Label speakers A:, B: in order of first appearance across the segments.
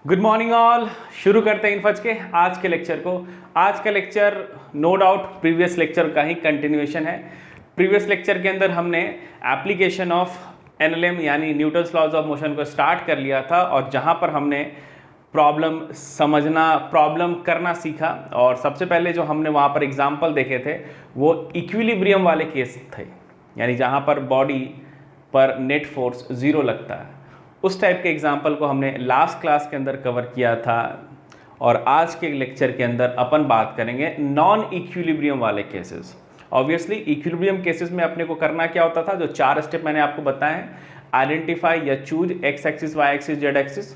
A: Good morning all. शुरू करते हैं इनफज के आज के लेक्चर को। आज का lecture no doubt previous lecture का ही कंटिन्यूएशन है। प्रीवियस लेक्चर के अंदर हमने एप्लीकेशन ऑफ एनएलएम यानी न्यूटन्स लॉज ऑफ मोशन को स्टार्ट कर लिया था और जहां पर हमने प्रॉब्लम समझना, प्रॉब्लम करना सीखा। और सबसे पहले जो हमने वहां पर एग्जाम्पल देखे थे वो इक्विलिब्रियम वाले केस थे, यानी जहां पर बॉडी पर नेट फोर्स जीरो लगता है। उस टाइप के एग्जाम्पल को हमने लास्ट क्लास के अंदर कवर किया था और आज के लेक्चर के अंदर अपन बात करेंगे नॉन इक्विलिब्रियम वाले केसेस। ऑब्वियसली इक्विलिब्रियम केसेस में अपने को करना क्या होता था, जो 4 स्टेप मैंने आपको बताए हैं, आइडेंटिफाई या choose X axis, Y axis, Z axis.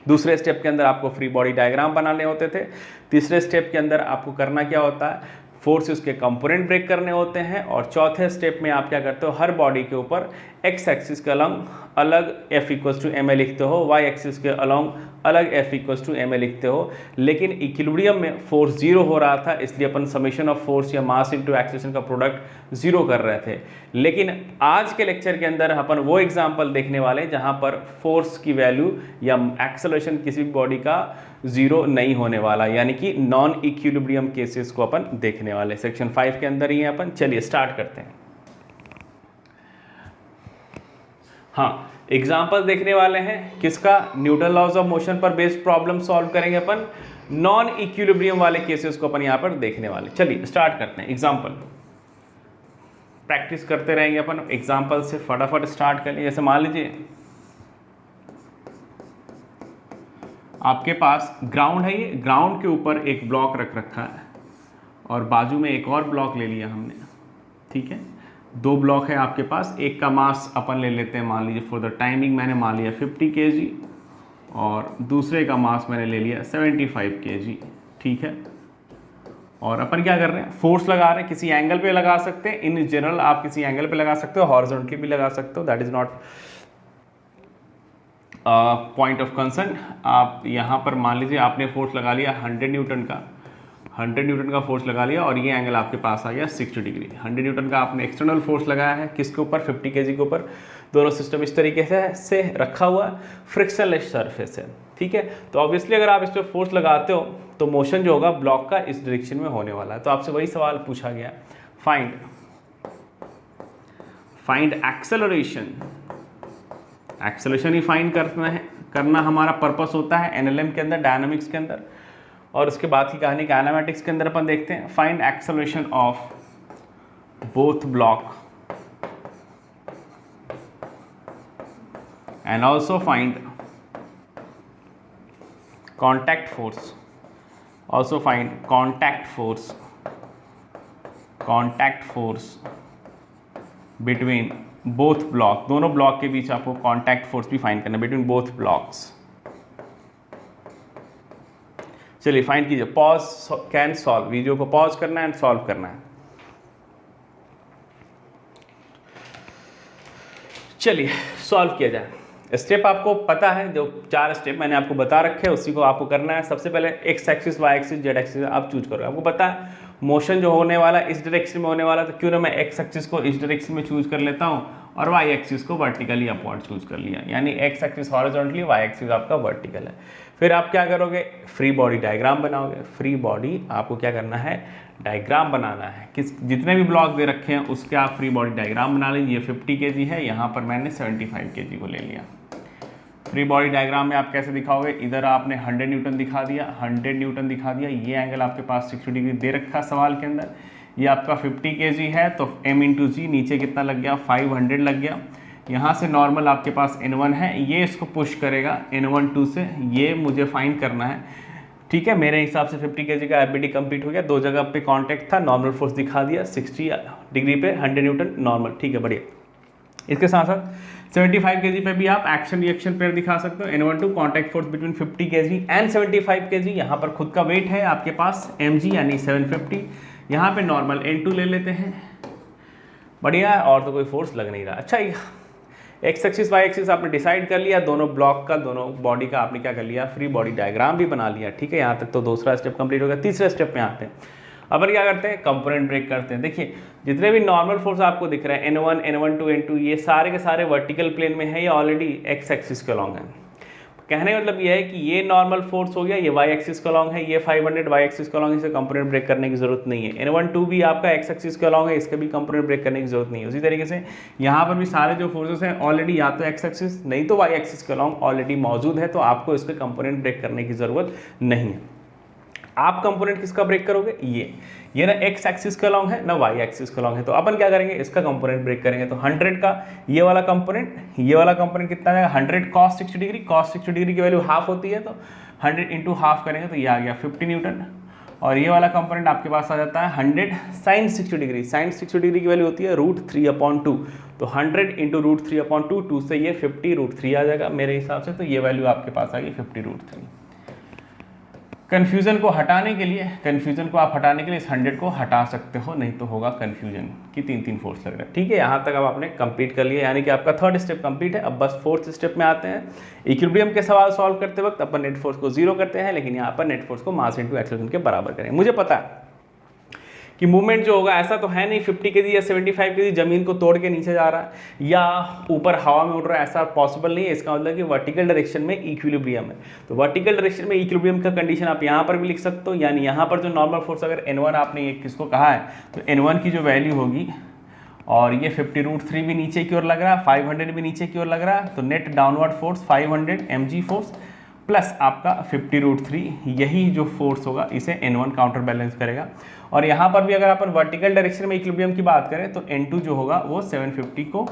A: दूसरे स्टेप के अंदर आपको फ्री बॉडी डायग्राम बनाने होते थे। तीसरे स्टेप के अंदर आपको करना क्या होता है, फोर्सेस के कंपोनेंट ब्रेक करने होते हैं। और चौथे स्टेप में आप क्या करते हो, हर बॉडी के ऊपर एक्स एक्सिस के अलॉन्ग अलग F equals to M A लिखते हो, वाई एक्सिस के अलॉन्ग अलग F equals to M A लिखते हो। लेकिन इक्विलिब्रियम में फोर्स जीरो हो रहा था, इसलिए अपन समेशन ऑफ फोर्स या मास इनटू एक्सेलरेशन का प्रोडक्ट जीरो कर रहे थे। लेकिन आज के लेक्चर के अंदर अपन वो एग्जाम्पल देखने वाले हैं जहां पर फोर्स की वैल्यू या एक्सेलरेशन किसी भी बॉडी का जीरो नहीं होने वाला, यानी कि नॉन इक्विलिब्रियम केसेस को अपन देखने वाले। सेक्शन 5 के अंदर ही है अपन। चलिए स्टार्ट करते हैं। हाँ, एग्जाम्पल देखने वाले हैं किसका, न्यूटन लॉज ऑफ मोशन पर बेस्ड प्रॉब्लम सॉल्व करेंगे अपन। नॉन इक्विलिब्रियम वाले केसेस को अपन यहाँ पर देखने वाले। चलिए स्टार्ट करते हैं। एग्जाम्पल प्रैक्टिस करते रहेंगे अपन, एग्जाम्पल से फटाफट स्टार्ट कर लिए। जैसे मान लीजिए आपके पास ग्राउंड है, ये ग्राउंड के ऊपर एक ब्लॉक रख रखा है और बाजू में एक और ब्लॉक ले लिया हमने, ठीक है। 2 ब्लॉक है आपके पास, एक का मास अपन ले लेते हैं, मान लीजिए फॉर द टाइमिंग मैंने मान लिया 50 kg और दूसरे का मास मैंने ले लिया 75 kg, ठीक है। और अपन क्या कर रहे हैं, फोर्स लगा रहे हैं, किसी एंगल पे लगा सकते हैं। इन जनरल आप किसी एंगल पे लगा सकते हो, हॉरिजॉन्टली भी लगा सकते हो, that is not point of concern. आप यहाँ पर मान लीजिए आपने फोर्स लगा लिया 100 न्यूटन का, 100 न्यूटन का फोर्स लगा लिया और ये एंगल आपके पास आ गया 60 डिग्री। 100 न्यूटन का आपने एक्सटर्नल फोर्स लगाया है, किसके ऊपर, 50 kg के ऊपर। दोनों सिस्टम इस तरीके से रखा हुआ है, फ्रिक्शनलेस सरफेस है, ठीक है। तो ऑब्वियसली अगर आप इस पर फोर्स लगाते हो तो मोशन जो होगा ब्लॉक का इस डायरेक्शन में होने वाला है। तो आपसे वही सवाल पूछा गया, फाइंड एक्सेलरेशन। एक्सेलरेशन ही फाइंड करना हमारा पर्पस होता है एनएलएम के अंदर, डायनामिक्स के अंदर। और उसके बाद की कहानी काइनेमैटिक्स के अंदर अपन देखते हैं। Find acceleration of both block and also find contact force, also find contact force between both block. दोनों ब्लॉक के बीच आपको कॉन्टैक्ट फोर्स भी फाइंड करना, बिटवीन बोथ ब्लॉक्स। चलिए फाइंड कीजिए, पॉज कैन सॉल्व, वीडियो को पॉज करना है एंड सॉल्व करना है। चलिए सॉल्व किया जाए। स्टेप आपको पता है, जो 4 स्टेप मैंने आपको बता रखे हैं उसी को आपको करना है। सबसे पहले X axis, Y axis, Z axis आप चूज करो। आपको पता है मोशन जो होने वाला इस डायरेक्शन में होने वाला, तो क्यों ना मैं एक्स एक्सिस को इस डायरेक्शन में चूज कर लेता हूँ और वाई एक्सिस को वर्टिकली अपवर्ड चूज कर लिया, यानी X axis horizontally, Y axis आपका वर्टिकल है। फिर आप क्या करोगे, फ्री बॉडी डायग्राम बनाओगे। फ्री बॉडी आपको क्या करना है, डायग्राम बनाना है। जितने भी ब्लॉक दे रखे हैं उसके आप फ्री बॉडी डायग्राम बना लीजिए। 50 kg है, यहाँ पर मैंने 75 kg को ले लिया। फ्री बॉडी डायग्राम में आप कैसे दिखाओगे, इधर आपने 100 न्यूटन दिखा दिया, 100 न्यूटन दिखा दिया। ये एंगल आपके पास 60 डिग्री दे रखा सवाल के अंदर। ये आपका 50 kg है तो m इंटू जी, नीचे कितना लग गया, 500 लग गया। यहाँ से नॉर्मल आपके पास N1 है, ये इसको पुश करेगा N12 से, ये मुझे फाइंड करना है, ठीक है। मेरे हिसाब से 50 kg का एफबीडी कंप्लीट हो गया। 2 जगह पे कांटेक्ट था, नॉर्मल फोर्स दिखा दिया 60 डिग्री पे, 100 न्यूटन नॉर्मल, ठीक है, बढ़िया। इसके साथ साथ 75 kg पे भी आप एक्शन रिएक्शन पेयर दिखा सकते हो। N12 contact force between 50 kg and 75 kg। यहाँ पर खुद का वेट है आपके पास mg यानी 750। यहाँ पे नॉर्मल N2 ले लेते हैं, बढ़िया। और तो कोई फोर्स लग नहीं रहा। अच्छा, एक्स एक्सिस वाई एक्सिस आपने डिसाइड कर लिया, दोनों ब्लॉक का, दोनों बॉडी का आपने क्या कर लिया, फ्री बॉडी डायग्राम भी बना लिया, ठीक है। यहाँ तक तो दूसरा स्टेप कंप्लीट हो गया। तीसरे स्टेप में आते हैं। अपन क्या करते हैं, कंपोनेंट ब्रेक करते हैं। देखिए जितने भी नॉर्मल फोर्स आपको दिख रहे हैं N1, N12, N2, ये सारे के सारे वर्टिकल प्लेन में है, ये ऑलरेडी एक्स एक्सिस के अलॉन्ग है। कहने का मतलब ये है कि ये नॉर्मल फोर्स हो गया, ये वाई एक्सिस के अलॉन्ग है, ये 500 वाई एक्सिस के अलॉन्ग है, इसे कंपोनेंट ब्रेक करने की जरूरत नहीं है। N12 भी आपका एक्स एक्सिस के अलॉन्ग है, इसका भी कंपोनेंट ब्रेक करने की जरूरत नहीं है। उसी तरीके से यहाँ पर भी सारे जो फोर्सेस हैं ऑलरेडी या तो एक्स एक्सिस नहीं तो वाई एक्सिस के अलॉन्ग ऑलरेडी मौजूद है, तो आपको इसके कंपोनेंट ब्रेक करने की जरूरत नहीं है। आप कंपोनेंट किसका ब्रेक करोगे, ये ना एक्स एक्सिस के अलॉन्ग है ना वाई एक्सिस के अलॉन्ग है, तो अपन क्या करेंगे, इसका कंपोनेंट ब्रेक करेंगे। तो 100 का ये वाला कंपोनेंट कितना आएगा, 100 cos 60 डिग्री, cos 60 डिग्री की वैल्यू हाफ होती है, तो 100 इंटू हाफ करेंगे तो ये आ गया 50 न्यूटन। और ये वाला कंपोनेंट आपके पास आ जाता है 100 sin 60 डिग्री, sin 60 डिग्री की वैल्यू होती है √3/2, तो 100 इंटू √3/2, 2 से ये 50 √3 आ जाएगा मेरे हिसाब से, तो ये वैल्यू आपके पास आ गई 50 √3। कन्फ्यूजन को हटाने के लिए इस 100 को हटा सकते हो, नहीं तो होगा कन्फ्यूजन कि 3 फोर्स लग रहा है। ठीक है, यहाँ तक अब आपने कंप्लीट कर लिया, यानी कि आपका 3rd स्टेप कंप्लीट है। अब बस 4th स्टेप में आते हैं। इक्विलिब्रियम के सवाल सॉल्व करते वक्त अपन नेट फोर्स को 0 करते हैं, लेकिन यहाँ पर नेट फोर्स को मास इंटू एक्सेलरेशन के बराबर करें। मुझे पता है कि मूवमेंट जो होगा ऐसा तो है नहीं 50 kg या 75 kg जमीन को तोड़ के नीचे जा रहा है या ऊपर हवा में उड़ रहा है, ऐसा पॉसिबल नहीं है। इसका मतलब कि वर्टिकल डायरेक्शन में इक्विलिब्रियम है, तो वर्टिकल डायरेक्शन में इक्विलिब्रियम का कंडीशन आप यहाँ पर भी लिख सकते हो, यानी यहाँ पर जो नॉर्मल फोर्स अगर N1 आपने ये किसको कहा है, तो N1 की जो वैल्यू होगी, और ये 50 √3 भी नीचे की ओर लग रहा है, 500 भी नीचे की ओर लग रहा है, तो net downward force 500 mg force plus आपका 50 √3, यही जो फोर्स होगा इसे N1 काउंटर बैलेंस करेगा। और यहाँ पर भी अगर अपन वर्टिकल डायरेक्शन में इक्विलिब्रियम की बात करें तो N2 जो होगा वो 750 को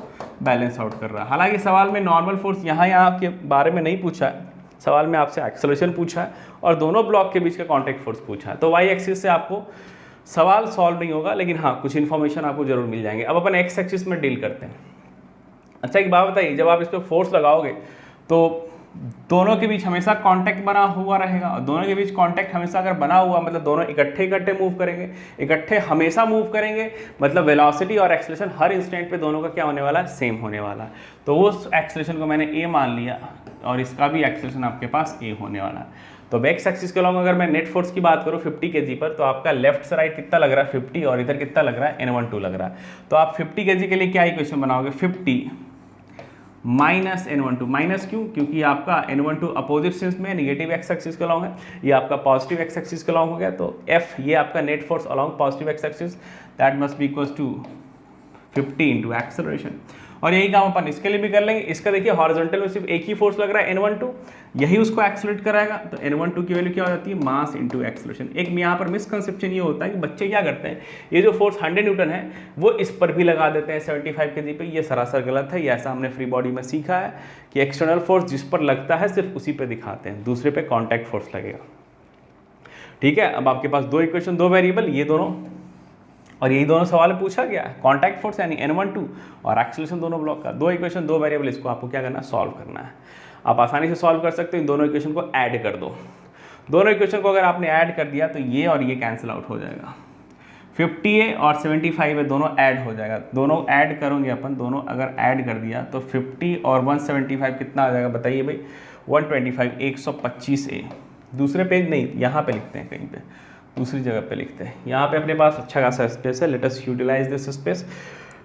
A: बैलेंस आउट कर रहा है। हालांकि सवाल में नॉर्मल फोर्स यहाँ के बारे में नहीं पूछा है, सवाल में आपसे एक्सेलरेशन पूछा है और दोनों ब्लॉक के बीच का कॉन्टैक्ट फोर्स पूछा है, तो वाई एक्सिस से आपको सवाल सॉल्व नहीं होगा, लेकिन हाँ कुछ इन्फॉर्मेशन आपको जरूर मिल जाएंगे। अब अपन एक्स एक्सिस में डील करते हैं। अच्छा एक बात बताइए, जब आप इस पर फोर्स लगाओगे तो दोनों के बीच हमेशा कांटेक्ट बना हुआ रहेगा, और दोनों के बीच कांटेक्ट हमेशा अगर बना हुआ मतलब दोनों इकट्ठे मूव करेंगे, इकट्ठे हमेशा मूव करेंगे, मतलब वेलोसिटी और एक्सेलरेशन हर इंस्टेंट पे दोनों का क्या होने वाला है, सेम होने वाला है। तो उस एक्सेलरेशन को मैंने ए मान लिया और इसका भी एक्सेलरेशन आपके पास ए होने वाला है। तो एक्स एक्सिस के अलॉन्ग अगर मैं नेट फोर्स की बात करूँ 50 kg पर, तो आपका लेफ्ट से राइट कितना लग रहा है 50, और इधर कितना लग रहा है N12 लग रहा है। तो आप 50 kg के लिए क्या इक्वेशन बनाओगे, 50 माइनस N12, माइनस क्यों, क्योंकि आपका N12 अपोजिट सेंस में नेगेटिव एक्स एक्सिस के अलॉन्ग है, ये आपका पॉजिटिव एक्स एक्सिस के अलॉन्ग हो गया, तो F ये आपका net force along positive X axis, that must be equals to 50 into acceleration. और यही काम अपन इसके लिए भी कर लेंगे। इसका देखिए हॉरिजॉन्टल में सिर्फ एक ही फोर्स लग रहा है N12, यही उसको एक्सेलरेट कराएगा, तो N12 की वैल्यू क्या हो जाती है, मास इंटू एक्सेलरेशन। एक यहाँ पर मिसकंसेप्शन ये होता है कि बच्चे क्या करते हैं, ये जो फोर्स 100 न्यूटन है वो इस पर भी लगा देते हैं 75 kg पे, ये सरासर गलत है। ये ऐसा हमने फ्री बॉडी में सीखा है कि एक्सटर्नल फोर्स जिस पर लगता है सिर्फ उसी पे दिखाते हैं, दूसरे पे कॉन्टैक्ट फोर्स लगेगा। ठीक है, अब आपके पास दो इक्वेशन, दो वेरिएबल, ये दोनों, और यही दोनों सवाल में पूछा गया है, कॉन्टैक्ट फोर्स यानी N12 और एक्सेलरेशन दोनों ब्लॉक का, दो इक्वेशन दो वेरिएबल, इसको आपको क्या करना है, सॉल्व करना है। आप आसानी से सॉल्व कर सकते हो, इन दोनों इक्वेशन को ऐड कर दो। दोनों इक्वेशन को अगर आपने ऐड कर दिया तो ये और ये कैंसिल आउट हो जाएगा, 50A और 75A दोनों ऐड हो जाएगा, दोनों ऐड करोगे अपन, दोनों अगर ऐड कर दिया तो 50 और 175 कितना आ जाएगा बताइए भाई, 125, 125A। दूसरे पेज नहीं, यहाँ पे लिखते हैं, कहीं पे दूसरी जगह पे लिखते हैं। यहाँ पे अपने पास अच्छा खासा स्पेस है, let us utilize this space.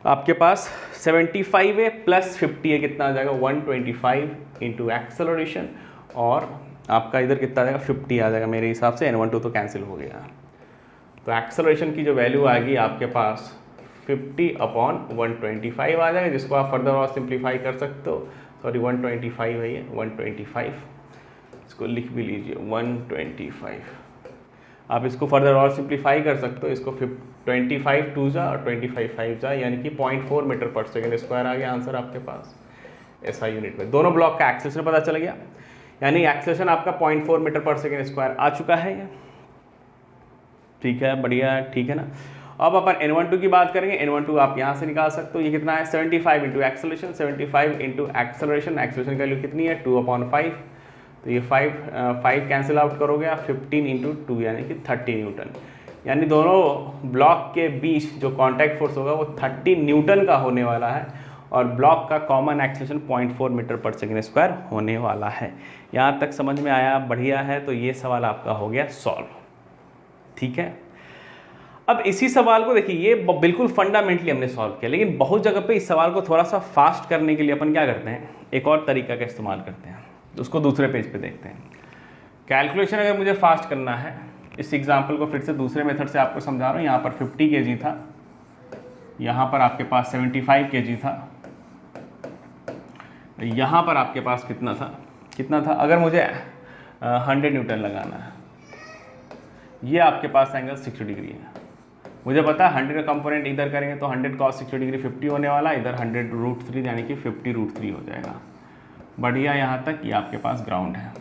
A: आपके पास 75A प्लस 50A कितना आ जाएगा, 125 इंटू एक्सेलरेशन, और आपका इधर कितना आ जाएगा, 50 आ जाएगा मेरे हिसाब से, N12 तो कैंसिल हो गया। तो एक्सेलरेशन की जो वैल्यू आएगी आपके पास 50/125 आ जाएगा, जिसको आप फर्दर और सिंप्लीफाई कर सकते हो। सॉरी 125 है ये, 125, इसको लिख भी लीजिए 125। आप इसको फर्दर और सिंप्लीफाई कर सकते हो, इसको 25 2 जा और 25 5 जा, यानी कि 0.4 मीटर पर सेकेंड स्क्वायर आ गया आंसर आपके पास SI यूनिट में। दोनों ब्लॉक का एक्सेलरेशन पता चल गया, यानी एक्सेलरेशन आपका 0.4 मीटर पर सेकेंड स्क्वायर आ चुका है ये। ठीक है, बढ़िया, ठीक है ना। अब अपन N12 की बात करेंगे। N12 आप यहाँ से निकाल सकते हो, ये कितना है, 75 into acceleration, 75 into acceleration, acceleration की वैल्यू कितनी है, 2/5, तो ये 5 कैंसिल आउट करोगे आप, 15 इंटू 2 यानी कि 30 न्यूटन, यानी दोनों ब्लॉक के बीच जो कॉन्टैक्ट फोर्स होगा वो 30 न्यूटन का होने वाला है, और ब्लॉक का कॉमन एक्सेलरेशन 0.4 मीटर पर सेकेंड स्क्वायर होने वाला है। यहाँ तक समझ में आया, बढ़िया है। तो ये सवाल आपका हो गया सॉल्व। ठीक है, अब इसी सवाल को देखिए, ये बिल्कुल फंडामेंटली हमने सॉल्व किया, लेकिन बहुत जगह पे इस सवाल को थोड़ा सा फास्ट करने के लिए अपन क्या करते हैं, एक और तरीका का इस्तेमाल करते हैं। तो उसको दूसरे पेज पे देखते हैं। कैलकुलेशन अगर मुझे फास्ट करना है, इस एग्जाम्पल को फिर से दूसरे मेथड से आपको समझा रहा हूँ। यहाँ पर 50 kg था, यहाँ पर आपके पास 75 kg था, यहाँ पर आपके पास कितना था, अगर मुझे 100 न्यूटन लगाना है, ये आपके पास एंगल 60 डिग्री है। मुझे पता है 100 का कंपोनेंट इधर करेंगे तो 100 cos 60 डिग्री 50 होने वाला, इधर 100√3 यानी कि 50√3 हो जाएगा। बढ़िया, यहाँ तक ये आपके पास ग्राउंड है।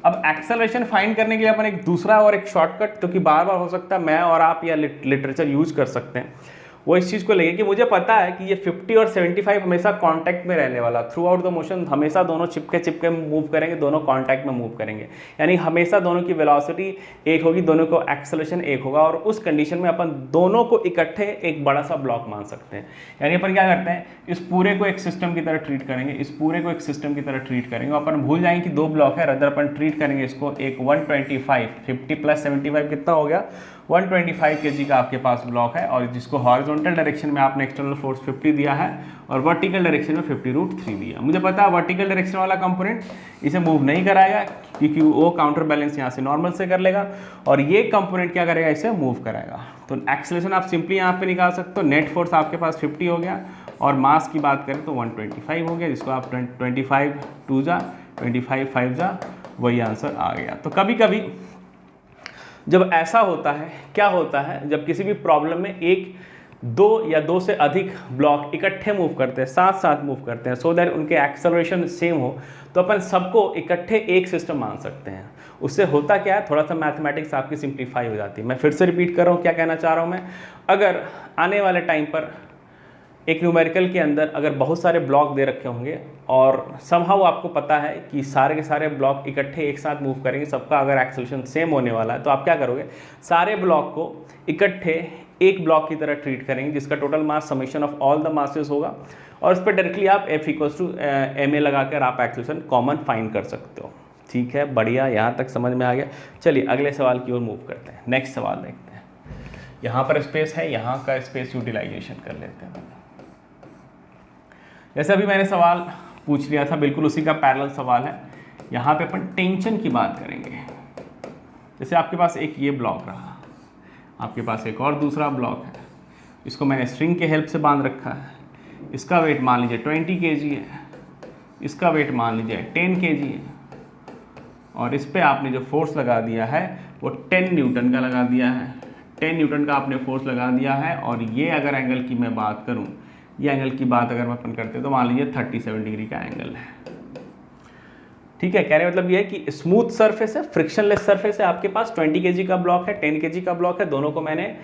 A: अब एक्सेलरेशन फाइंड करने के लिए अपन एक दूसरा और एक शॉर्टकट, जो कि बार बार हो सकता है मैं और आप या लिटरेचर यूज कर सकते हैं, वो इस चीज़ को लेंगे कि मुझे पता है कि ये 50 और 75 हमेशा कांटेक्ट में रहने वाला, थ्रू आउट द मोशन हमेशा दोनों चिपके मूव करेंगे, दोनों कांटेक्ट में मूव करेंगे, यानी हमेशा दोनों की वेलोसिटी एक होगी, दोनों को एक्सेलरेशन एक होगा। और उस कंडीशन में अपन दोनों को इकट्ठे एक बड़ा सा ब्लॉक मान सकते हैं। यानी अपन क्या करते हैं, इस पूरे को एक सिस्टम की तरह ट्रीट करेंगे, इस पूरे को एक सिस्टम की तरह ट्रीट करेंगे। अपन भूल जाएंगे कि दो ब्लॉक है, रदर अपन ट्रीट करेंगे इसको एक 125, 50 + 75 कितना हो गया, 125 kg का आपके पास ब्लॉक है, और जिसको हॉरिजॉन्टल डायरेक्शन में आपने एक्सटर्नल फोर्स 50 दिया है और वर्टिकल डायरेक्शन में 50√3 दिया। मुझे पता है वर्टिकल डायरेक्शन वाला कंपोनेंट इसे मूव नहीं कराएगा, क्योंकि वो काउंटर बैलेंस यहाँ से नॉर्मल से कर लेगा, और ये कंपोनेंट क्या करेगा, इसे मूव कराएगा। तो एक्सेलरेशन आप सिंपली यहाँ पे निकाल सकते हो। नेट फोर्स आपके पास 50 हो गया, और मास की बात करें तो 125 हो गया, जिसको आप 25 2 जा 25 5 जा, वही आंसर आ गया। तो कभी कभी जब ऐसा होता है, क्या होता है, जब किसी भी प्रॉब्लम में एक, दो या दो से अधिक ब्लॉक इकट्ठे मूव करते हैं, साथ साथ मूव करते हैं, सो दैट उनके एक्सेलरेशन सेम हो, तो अपन सबको इकट्ठे एक सिस्टम मान सकते हैं। उससे होता क्या है, थोड़ा सा मैथमेटिक्स आपकी सिंप्लीफाई हो जाती है। मैं फिर से रिपीट कर रहा हूँ क्या कहना चाह रहा हूँ मैं। अगर आने वाले टाइम पर एक न्यूमेरिकल के अंदर अगर बहुत सारे ब्लॉक दे रखे होंगे, और समहाउ आपको पता है कि सारे के सारे ब्लॉक इकट्ठे एक साथ मूव करेंगे, सबका अगर एक्सेलरेशन सेम होने वाला है, तो आप क्या करोगे, सारे ब्लॉक को इकट्ठे एक ब्लॉक की तरह ट्रीट करेंगे, जिसका total mass summation of all the masses होगा, और उस पर डायरेक्टली आप F = ma लगाकर आप एक्सेलरेशन कॉमन फाइंड कर सकते हो। ठीक है, बढ़िया, यहाँ तक समझ में आ गया। चलिए अगले सवाल की ओर मूव करते हैं। नेक्स्ट सवाल देखते हैं। यहाँ पर स्पेस है, यहाँ का स्पेस यूटिलाइजेशन कर लेते हैं। जैसे अभी मैंने सवाल पूछ लिया था, बिल्कुल उसी का पैरेलल सवाल है। यहाँ पे अपन टेंशन की बात करेंगे। जैसे आपके पास एक ये ब्लॉक रहा, आपके पास एक और दूसरा ब्लॉक है, इसको मैंने स्ट्रिंग के हेल्प से बांध रखा है। इसका वेट मान लीजिए 20 kg है, इसका वेट मान लीजिए 10 kg है, और इस पर आपने जो फोर्स लगा दिया है वो 10 न्यूटन का लगा दिया है। 10 न्यूटन का आपने फोर्स लगा दिया है, और ये अगर एंगल की मैं बात करूँ, ये एंगल की बात अगर अपन करते हैं तो मान लीजिए 37 डिग्री का एंगल है। ठीक है, कहने मतलब ये है कि स्मूथ सरफेस है, फ्रिक्शनलेस सरफेस है, आपके पास 20 kg का ब्लॉक है, 10 kg का ब्लॉक है, दोनों को मैंने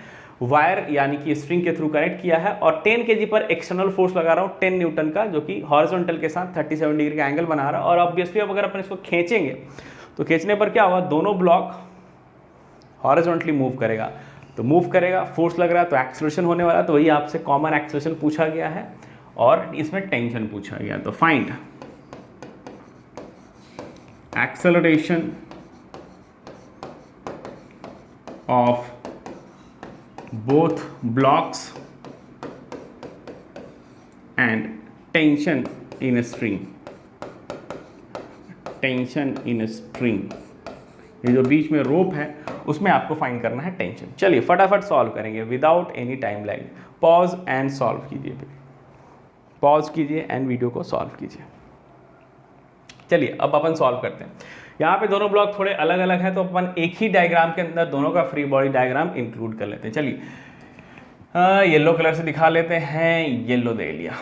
A: वायर यानी कि स्ट्रिंग के थ्रू कनेक्ट किया है, और 10 kg पर एक्सटर्नल फोर्स लगा रहा हूँ 10 न्यूटन का, जो कि हॉरिजॉन्टल के साथ 37 डिग्री का एंगल बना रहा है। और ऑब्वियसली अब अगर अपन इसको खींचेंगे तो खींचने पर क्या होगा, दोनों ब्लॉक हॉरिजॉन्टली मूव करेगा, तो मूव करेगा, फोर्स लग रहा है तो एक्सेलरेशन होने वाला, तो वही आपसे कॉमन एक्सेलरेशन पूछा गया है, और इसमें टेंशन पूछा गया। तो find acceleration of both blocks and tension in string. Tension in string, ये जो बीच में रोप है उसमें आपको फाइंड करना है टेंशन। चलिए फटाफट सॉल्व करेंगे without any time lag. Pause and solve कीजिए, पॉज कीजिए एंड वीडियो को सॉल्व कीजिए। चलिए अब अपन सॉल्व करते हैं। यहाँ पे दोनों ब्लॉक थोड़े अलग अलग हैं, तो अपन एक ही डायग्राम के अंदर दोनों का फ्री बॉडी डायग्राम इंक्लूड कर लेते हैं। चलिए येलो कलर से दिखा लेते हैं, येलो दे लिया।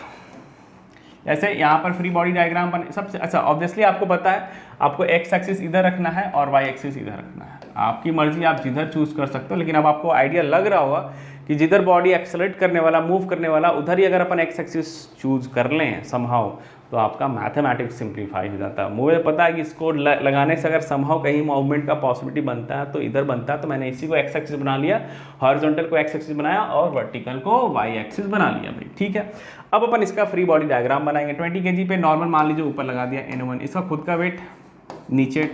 A: जैसे यहाँ पर फ्री बॉडी डायग्राम बने, सबसे अच्छा ऑब्वियसली आपको पता है आपको एक्स एक्सिस इधर रखना है और वाई एक्सिस इधर रखना है, आपकी मर्जी, आप जिधर चूज कर सकते हो। लेकिन अब आपको आइडिया लग रहा होगा कि जिधर बॉडी एक्सेलरेट करने वाला, मूव करने वाला, उधर ही अगर अपन एक्स एक्सिस चूज कर लें समहाउ, तो आपका मैथमेटिक्स सिंप्लीफाई हो जाता है। मुझे पता है कि इसको लगाने से अगर समहाउ कहीं मूवमेंट का पॉसिबिलिटी बनता है तो इधर बनता है, तो मैंने इसी को एक्स एक्सिस बना लिया, हॉरिजॉन्टल को एक्स एक्सिस बनाया और वर्टिकल को वाई एक्सिस बना लिया भाई। ठीक है, अब अपन इसका फ्री बॉडी डायग्राम बनाएंगे। 20 kg पे नॉर्मल मान लीजिए ऊपर लगा दिया N1, इसका खुद का वेट नीचे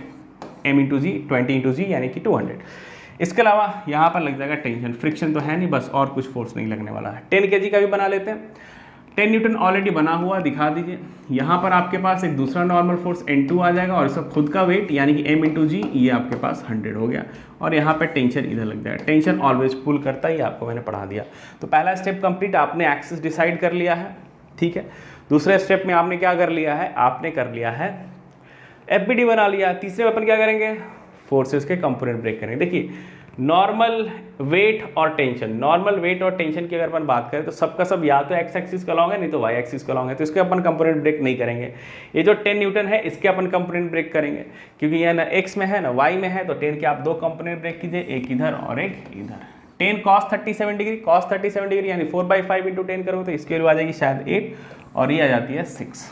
A: m × g 20 × g यानी कि 200। इसके अलावा यहाँ पर लग जाएगा टेंशन, फ्रिक्शन तो है नहीं बस, और कुछ फोर्स नहीं लगने वाला है। 10 kg का भी बना लेते हैं। 10 न्यूटन ऑलरेडी बना हुआ दिखा दीजिए। यहाँ पर आपके पास एक दूसरा नॉर्मल फोर्स N2 आ जाएगा और इसका खुद का वेट यानी कि M × G ये आपके पास 100 हो गया और यहाँ पे टेंशन इधर लग जाएगा। टेंशन ऑलवेज पुल करता है, ये आपको मैंने पढ़ा दिया। तो पहला स्टेप कंप्लीट, आपने एक्सिस डिसाइड कर लिया है, ठीक है। दूसरे स्टेप में आपने क्या कर लिया है, आपने कर लिया है FBD बना लिया। तीसरे में अपन क्या करेंगे, फोर्सेस के कंपोनेंट ब्रेक करेंगे। देखिए नॉर्मल वेट और टेंशन, नॉर्मल वेट और टेंशन की अगर अपन बात करें तो सबका सब या तो एक्स एक्सिस का लॉन्ग है नहीं तो वाई एक्सिस का लॉन्ग है, तो इसके अपन कंपोनेंट ब्रेक नहीं करेंगे। ये जो 10 न्यूटन है इसके अपन कंपोनेंट ब्रेक करेंगे क्योंकि यह ना एक्स में है ना वाई में है, तो 10 के आप दो कंपोनेंट ब्रेक कीजिए, एक इधर और एक इधर। 10 cos 37 डिग्री, cos 37 डिग्री यानी 4/5 × 10 करोगे तो इसकी वैल्यू आ जाएगी शायद 8 और ये आ जाती है 6।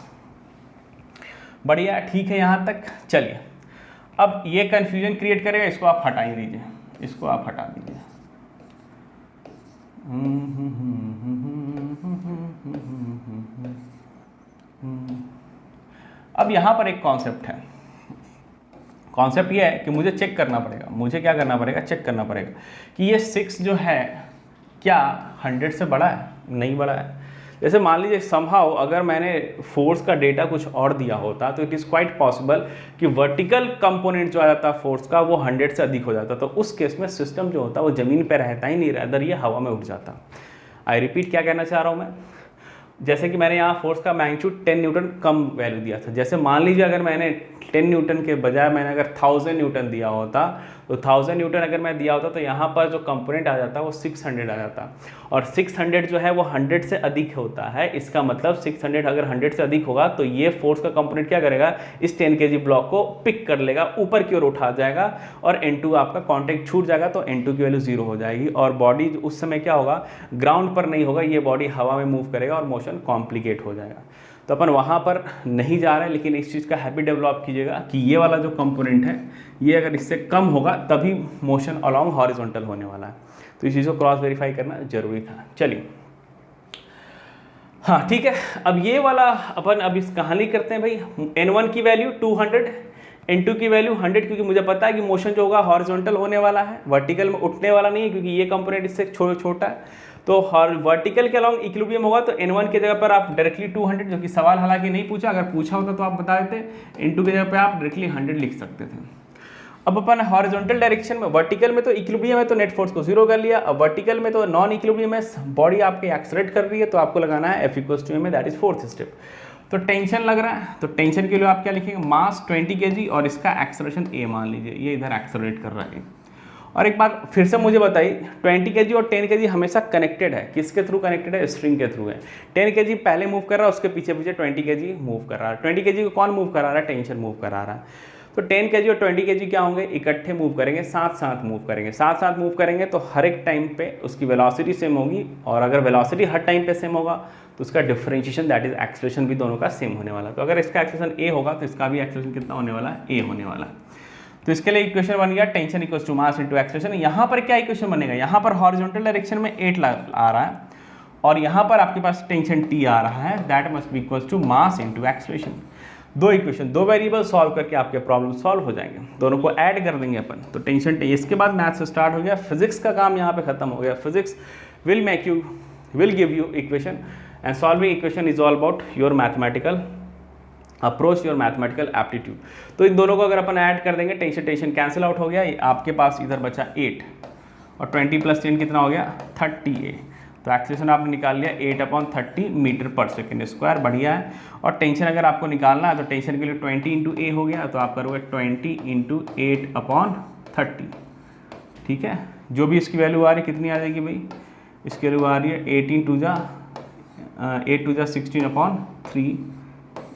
A: बढ़िया, ठीक है यहाँ तक। चलिए अब ये कंफ्यूजन क्रिएट करेगा, इसको आप हटा ही दीजिए, इसको आप हटा दीजिए। अब यहाँ पर एक कॉन्सेप्ट है, कॉन्सेप्ट ये है कि मुझे चेक करना पड़ेगा, मुझे क्या करना पड़ेगा, चेक करना पड़ेगा कि ये 6 जो है क्या 100 से बड़ा है, नहीं बड़ा है। जैसे मान लीजिए समहाउ अगर मैंने फोर्स का डेटा कुछ और दिया होता तो इट इज़ क्वाइट पॉसिबल कि वर्टिकल कंपोनेंट जो आ जाता फोर्स का वो 100 से अधिक हो जाता, तो उस केस में सिस्टम जो होता वो ज़मीन पे रहता ही नहीं, अदर ये हवा में उड़ जाता। आई रिपीट क्या कहना चाह रहा हूँ मैं, जैसे कि मैंने यहाँ फोर्स का मैग्नीट्यूड 10 न्यूटन कम वैल्यू दिया था। जैसे मान लीजिए अगर मैंने 10 न्यूटन के बजाय मैंने अगर 1000 न्यूटन दिया होता, तो 1000 न्यूटन अगर मैं दिया होता तो यहाँ पर जो कंपोनेंट आ जाता वो 600 आ जाता, और 600 जो है वो 100 से अधिक होता है। इसका मतलब 600 अगर 100 से अधिक होगा तो ये फोर्स का कंपोनेंट क्या करेगा, इस 10 kg ब्लॉक को पिक कर लेगा, ऊपर की ओर उठा जाएगा और N2 आपका कॉन्टेक्ट छूट जाएगा, तो N2 की वैल्यू 0 हो जाएगी और बॉडी उस समय क्या होगा, ग्राउंड पर नहीं होगा, ये बॉडी हवा में मूव करेगा और मोशन कॉम्प्लिकेट हो जाएगा। तो अपन वहाँ पर नहीं जा रहे हैं, लेकिन इस चीज़ का हैबिट डेवलप कीजिएगा कि ये वाला जो कंपोनेंट है ये अगर इससे कम होगा तभी मोशन अलॉन्ग हॉरिजॉन्टल होने वाला है, तो इस चीज़ को क्रॉस वेरीफाई करना जरूरी था। चलिए हाँ ठीक है, अब ये वाला अपन अब इस कहानी करते हैं भाई। N1 की वैल्यू 200, N2 की वैल्यू 100, क्योंकि मुझे पता है कि मोशन जो होगा हॉरिजॉन्टल होने वाला है, वर्टिकल में उठने वाला नहीं है क्योंकि ये कंपोनेंट इससे छोटा है। तो वर्टिकल के अलॉन्ग इक्विलिब्रियम होगा, तो N1 की जगह पर आप डायरेक्टली 200, जो कि सवाल हालांकि नहीं पूछा, अगर पूछा होता तो आप बता देते, N2 की जगह पर आप डायरेक्टली 100 लिख सकते थे। अब अपन हॉरिजॉन्टल डायरेक्शन में, वर्टिकल में तो इक्विलिब्रियम है तो नेट फोर्स को 0 कर लिया, अब वर्टिकल में तो नॉन इक्विलिब्रियम है, बॉडी आपके एक्सेलरेट कर रही है, तो आपको लगाना है F = m, that is 4th step. तो टेंशन लग रहा है, तो टेंशन के लिए आप क्या लिखेंगे, मास 20 kg और इसका एक्सेलरेशन a मान लीजिए, ये इधर एक्सेलरेट कर रहा है। और एक बात फिर से मुझे बताइए, 20 kg और 10 kg हमेशा कनेक्टेड है, किसके थ्रू कनेक्टेड है, स्ट्रिंग के थ्रू है। 10 kg पहले मूव कर रहा है, उसके पीछे 20 kg मूव कर रहा है। 20 kg को कौन मूव करा रहा है, टेंशन मूव करा रहा है। तो 10 kg और 20 kg क्या होंगे, इकट्ठे मूव करेंगे, साथ साथ मूव करेंगे, साथ साथ मूव करेंगे, तो हर एक टाइम पे उसकी वेलोसिटी सेम होगी, और अगर वेलोसिटी हर टाइम पे सेम होगा तो उसका डिफरेंशिएशन दैट इज एक्सेलरेशन भी दोनों का सेम होने वाला है। तो अगर इसका एक्सेलरेशन a होगा तो इसका भी एक्सेलरेशन कितना होने वाला है, a होने वाला है। तो इसके लिए इक्वेशन बन गया tension equals to mass into acceleration. यहाँ पर क्या इक्वेशन बनेगा, यहाँ पर हॉरिजॉन्टल डायरेक्शन में 8 आ रहा है और यहाँ पर आपके पास टेंशन T आ रहा है, that must be equals to mass into acceleration. दो इक्वेशन, दो वेरिएबल सॉल्व करके आपके प्रॉब्लम सॉल्व हो जाएंगे, दोनों को ऐड कर देंगे अपन। तो टेंशन T, इसके बाद मैथ्स स्टार्ट हो गया, फिजिक्स का काम यहाँ पे खत्म हो गया। Physics will give you equation and solving equation is all about your mathematical approach, your mathematical aptitude. तो इन दोनों को अगर अपन ऐड कर देंगे, टेंशन कैंसिल आउट हो गया, आपके पास इधर बचा 8 और 20 + 10 कितना हो गया 30a। तो एक्सेलरेशन आपने निकाल लिया 8/30 मीटर/सेकंड², बढ़िया है। और टेंशन अगर आपको निकालना है तो टेंशन के लिए 20 × a हो गया, तो आप करोगे 20 × 8/30, ठीक है। जो भी इसकी वैल्यू आ रही है कितनी आ जाएगी भाई, इसकी वैल्यू आ रही है 8 × 16/3,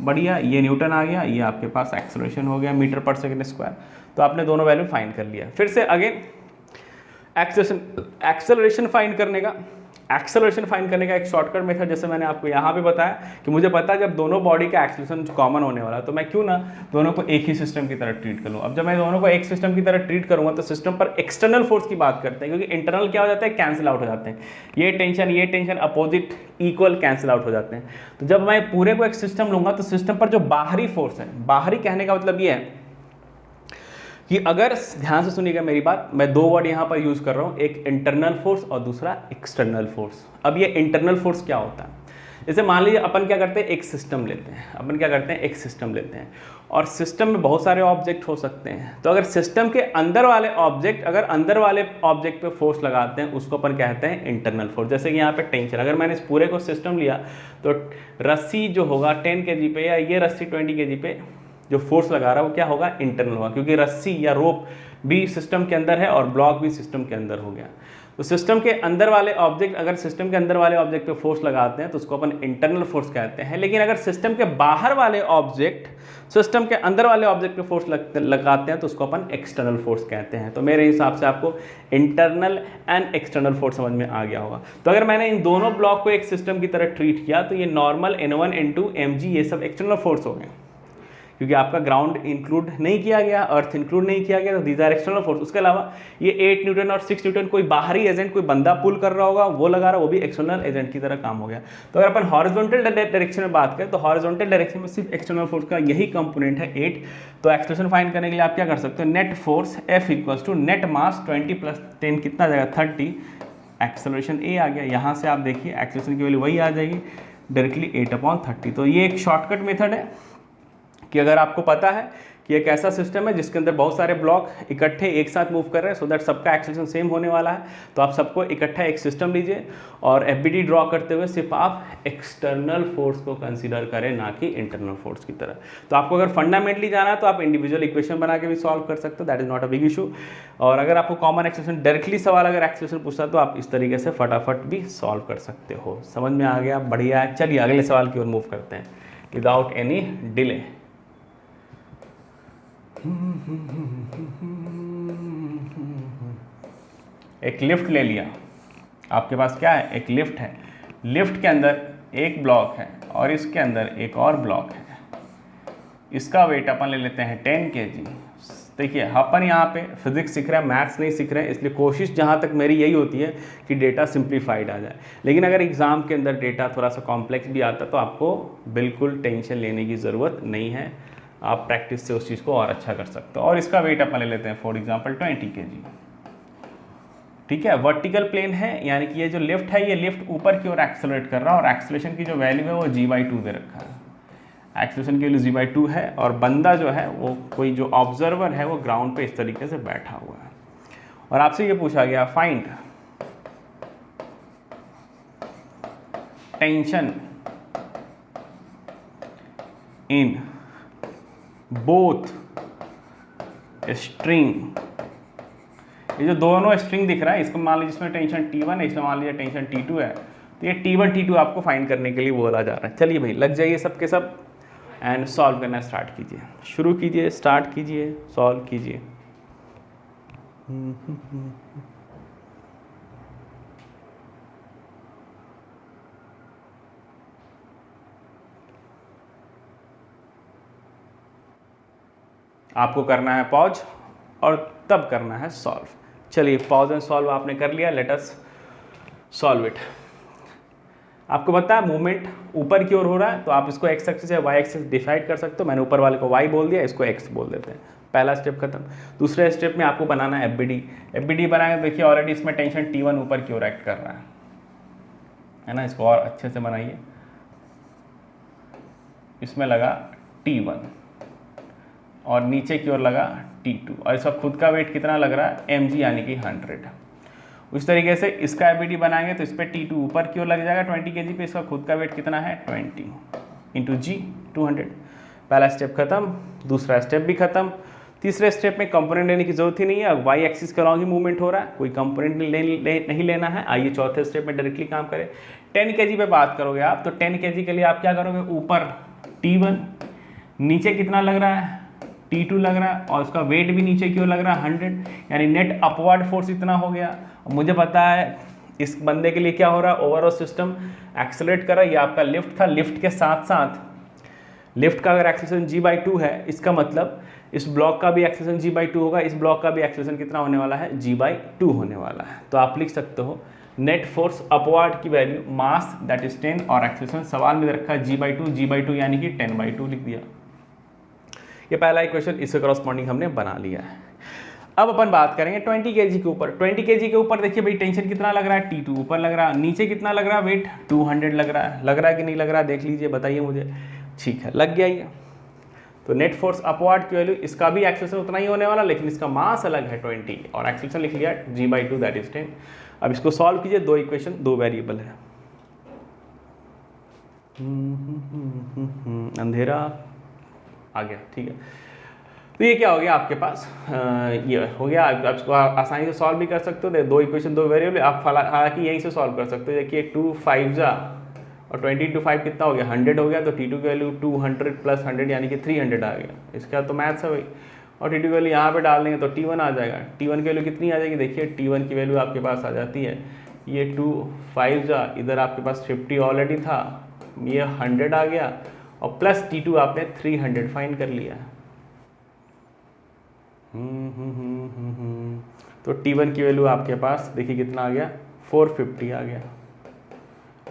A: बढ़िया। ये न्यूटन आ गया, ये आपके पास एक्सेलरेशन हो गया मीटर/सेकंड²। तो आपने दोनों वैल्यू फाइंड कर लिया। फिर से अगेन एक्सेलरेशन फाइंड करने का एक शॉर्टकट मेथड, जैसे मैंने आपको यहाँ पे बताया कि मुझे पता है जब दोनों बॉडी का एक्सेलरेशन कॉमन होने वाला है तो मैं क्यों ना दोनों को एक ही सिस्टम की तरह ट्रीट करूँ। अब जब मैं दोनों को एक सिस्टम की तरह ट्रीट करूँगा तो सिस्टम पर एक्सटर्नल फोर्स की बात करते हैं, क्योंकि इंटरनल क्या हो जाता है, कैंसिल आउट हो जाते हैं। ये tension opposite equal cancel out हो जाते हैं। तो जब मैं पूरे को एक सिस्टम लूँगा तो सिस्टम पर जो बाहरी फोर्स है, बाहरी कहने का मतलब ये है कि अगर ध्यान से सुनिएगा मेरी बात, मैं दो वर्ड यहाँ पर यूज़ कर रहा हूँ, एक इंटरनल फोर्स और दूसरा एक्सटर्नल फोर्स। अब ये इंटरनल फोर्स क्या होता है, जैसे मान लीजिए अपन क्या करते हैं, एक सिस्टम लेते हैं, और सिस्टम में बहुत सारे ऑब्जेक्ट हो सकते हैं। तो अगर सिस्टम के अंदर वाले ऑब्जेक्ट पे फोर्स लगाते हैं उसको अपन कहते हैं इंटरनल फोर्स। जैसे कि यहाँ पे टेंशन, अगर मैंने इस पूरे को सिस्टम लिया तो रस्सी जो होगा 10 kg पे या ये रस्सी 20 kg पे जो फोर्स लगा रहा है वो क्या होगा, इंटरनल होगा, क्योंकि रस्सी या रोप भी सिस्टम के अंदर है और ब्लॉक भी सिस्टम के अंदर हो गया। तो सिस्टम के अंदर वाले ऑब्जेक्ट, अगर सिस्टम के अंदर वाले ऑब्जेक्ट पे फोर्स लगाते हैं तो उसको अपन इंटरनल फोर्स कहते हैं। लेकिन अगर सिस्टम के बाहर वाले ऑब्जेक्ट सिस्टम के अंदर वाले ऑब्जेक्ट पे फोर्स लगाते हैं तो उसको अपन एक्सटर्नल फोर्स कहते हैं। तो मेरे हिसाब से आपको इंटरनल एंड एक्सटर्नल फोर्स समझ में आ गया होगा। तो अगर मैंने इन दोनों ब्लॉक को एक सिस्टम की तरह ट्रीट किया तो ये नॉर्मल N1 N2 mg ये सब एक्सटर्नल फोर्स हो गए, क्योंकि आपका ग्राउंड इंक्लूड नहीं किया गया, अर्थ इंक्लूड नहीं किया गया, तो दीज आर एक्सटर्नल फोर्स। उसके अलावा ये 8 न्यूटन और 6 न्यूटन कोई बाहरी एजेंट, कोई बंदा पुल कर रहा होगा वो लगा रहा, वो भी एक्सटर्नल एजेंट की तरह काम हो गया। तो अगर अपन हॉरिजॉन्टल डायरेक्शन में बात करें तो हॉरिजॉन्टल डायरेक्शन में सिर्फ एक्सटर्नल फोर्स का यही कंपोनेंट है 8। तो एक्सेलरेशन फाइंड करने के लिए आप क्या कर सकते हो, net force F equals to net mass 20 + 10 कितना आ जाएगा 30, एक्सेलरेशन A आ गया। यहाँ से आप देखिए एक्सेलरेशन की वैल्यू वही आ जाएगी डायरेक्टली 8/30। तो ये एक शॉर्टकट मेथड है कि अगर आपको पता है कि एक ऐसा सिस्टम है जिसके अंदर बहुत सारे ब्लॉक इकट्ठे एक साथ मूव कर रहे हैं, सो दैट सबका एक्सेलरेशन सेम होने वाला है, तो आप सबको इकट्ठा एक सिस्टम लीजिए और FBD ड्रॉ करते हुए सिर्फ आप एक्सटर्नल फोर्स को कंसीडर करें, ना कि इंटरनल फोर्स की तरह। तो आपको अगर फंडामेंटली जाना है तो आप इंडिविजुअल इक्वेशन बना के भी सॉल्व कर सकते हो, that is not a big issue. और अगर आपको कॉमन एक्सेलरेशन डायरेक्टली सवाल अगर एक्सेलरेशन पूछता है तो आप इस तरीके से फटाफट भी सॉल्व कर सकते हो। समझ में आ गया, बढ़िया है। चलिए अगले सवाल की ओर मूव करते हैं विदाउट एनी डिले। एक लिफ्ट ले लिया, आपके पास क्या है, एक लिफ्ट है, लिफ्ट के अंदर एक ब्लॉक है और इसके अंदर एक और ब्लॉक है। इसका वेट अपन ले लेते हैं 10 kg। देखिए अपन यहाँ पे फिजिक्स सीख रहे हैं, मैथ्स नहीं सीख रहे हैं, इसलिए कोशिश जहाँ तक मेरी यही होती है कि डेटा सिंप्लीफाइड आ जाए। लेकिन अगर एग्जाम के अंदर डेटा थोड़ा सा कॉम्प्लेक्स भी आता तो आपको बिल्कुल टेंशन लेने की ज़रूरत नहीं है, आप प्रैक्टिस से उस चीज़ को और अच्छा कर सकते हो। और इसका वेट अपन ले लेते हैं फॉर एग्जांपल 20 kg। ठीक है, वर्टिकल प्लेन है, यानी कि ये जो लिफ्ट है ये लिफ्ट ऊपर की ओर एक्सेलरेट कर रहा है और एक्सेलरेशन की जो वैल्यू है वो g/2 दे रखा है, एक्सेलरेशन की वैल्यू g/2 है। और बंदा जो है वो कोई जो ऑब्जर्वर है वो ग्राउंड पे इस तरीके से बैठा हुआ है और आपसे ये पूछा गया find tension in both string. ये जो दोनों स्ट्रिंग दिख रहा है इसको मान लीजिए इसमें टेंशन T1 है, इसमें मान लीजिए टेंशन T2 है, तो ये T1 T2 आपको फाइंड करने के लिए बोला जा रहा है। चलिए भाई लग जाइए सब के सब एंड सॉल्व करना स्टार्ट कीजिए, शुरू कीजिए, स्टार्ट कीजिए, सॉल्व कीजिए। आपको करना है पॉज और तब करना है सॉल्व। चलिए पॉज एंड सॉल्व आपने कर लिया, लेट अस सॉल्व इट। आपको पता है मूवमेंट ऊपर की ओर हो रहा है तो आप इसको एक्स एक्सिस या वाई एक्सिस डिसाइड कर सकते हो। मैंने ऊपर वाले को वाई बोल दिया, इसको एक्स बोल देते हैं। पहला स्टेप खत्म। दूसरे स्टेप में आपको बनाना है FBD बनाएंगे। देखिए ऑलरेडी इसमें टेंशन T1 ऊपर की ओर एक्ट कर रहा है ना, इसको और अच्छे से बनाइए। इसमें लगा T1 और नीचे की ओर लगा T2 और इसका खुद का वेट कितना लग रहा है mg यानी कि 100। उस तरीके से इसका FBD बनाएंगे तो इस पर T2 ऊपर की ओर लग जाएगा 20 kg पे, इसका खुद का वेट कितना है 20 × g 200। पहला स्टेप खत्म, दूसरा स्टेप भी खत्म। तीसरे स्टेप में कंपोनेंट लेने की जरूरत ही नहीं है, वाई एक्सिस के अलॉन्ग ही मूवमेंट हो रहा है, कोई कंपोनेंट नहीं लेना है। आइए चौथे स्टेप में डायरेक्टली काम करें। 10 kg पे बात करोगे आप तो 10 kg के लिए आप क्या करोगे, ऊपर T1, नीचे कितना लग रहा है T2 लग रहा है और उसका वेट भी नीचे की ओर लग रहा है 100, यानी नेट अपवर्ड फोर्स इतना हो गया। मुझे पता है इस बंदे के लिए क्या हो रहा है, ओवरऑल सिस्टम एक्सेलरेट कर रहा है। ये आपका लिफ्ट था, लिफ्ट के साथ साथ लिफ्ट का अगर एक्सेलरेशन g/2 है, इसका मतलब इस ब्लॉक का भी एक्सेलरेशन g/2 होगा, इस ब्लॉक का भी एक्सेलरेशन कितना होने वाला है g/2 होने वाला है। तो आप लिख सकते हो नेट फोर्स अपवर्ड की वैल्यू मास दैट इज 10 और एक्सेलरेशन सवाल में रखा है g/2 यानी कि 10/2 लिख दिया। ये पहला इक्वेशन इसके करस्पॉन्डिंग हमने बना लिया है। अब अपन बात करेंगे 20 kg के ऊपर। 20 kg के ऊपर देखिए भाई टेंशन कितना लग रहा है, T2 ऊपर लग रहा है, नीचे कितना लग रहा है वेट 200 लग रहा है कि नहीं लग रहा है, देख लीजिए बताइए मुझे। ठीक है, लग गया ये। तो नेट फोर्स अपवर्ड की वैल्यू, इसका भी एक्सेलेरेशन उतना ही होने वाला, लेकिन इसका मास अलग है 20 और एक्सेलेरेशन लिख लिया g/2 दैट इज 10। अब इसको सॉल्व कीजिए, दो इक्वेशन दो वेरिएबल है। अंधेरा आ गया, ठीक है। तो ये क्या हो गया आपके पास, ये हो गया। आप इसको आसानी से सॉल्व भी कर सकते हो, दो इक्वेशन दो वेरिएबल, आप हालांकि यहीं से सॉल्व कर सकते हो। देखिए 2 5 जा और 20 × 5 कितना हो गया 100 हो गया, तो T2 की वैल्यू 200 + 100 यानी कि 300 आ गया। इसका तो मैथ्स है भाई। और T2 की वैल्यू यहाँ पे डाल देंगे तो T1 आ जाएगा। T1 की वैल्यू कितनी आ जाएगी, देखिए T1 की वैल्यू आपके पास आ जाती है, ये 2 5 जा, इधर आपके पास 50 ऑलरेडी था, ये 100 आ गया और प्लस T2 आपने 300 फाइंड कर लिया। तो T1 की वैल्यू आपके पास देखिए कितना आ गया 450 आ गया।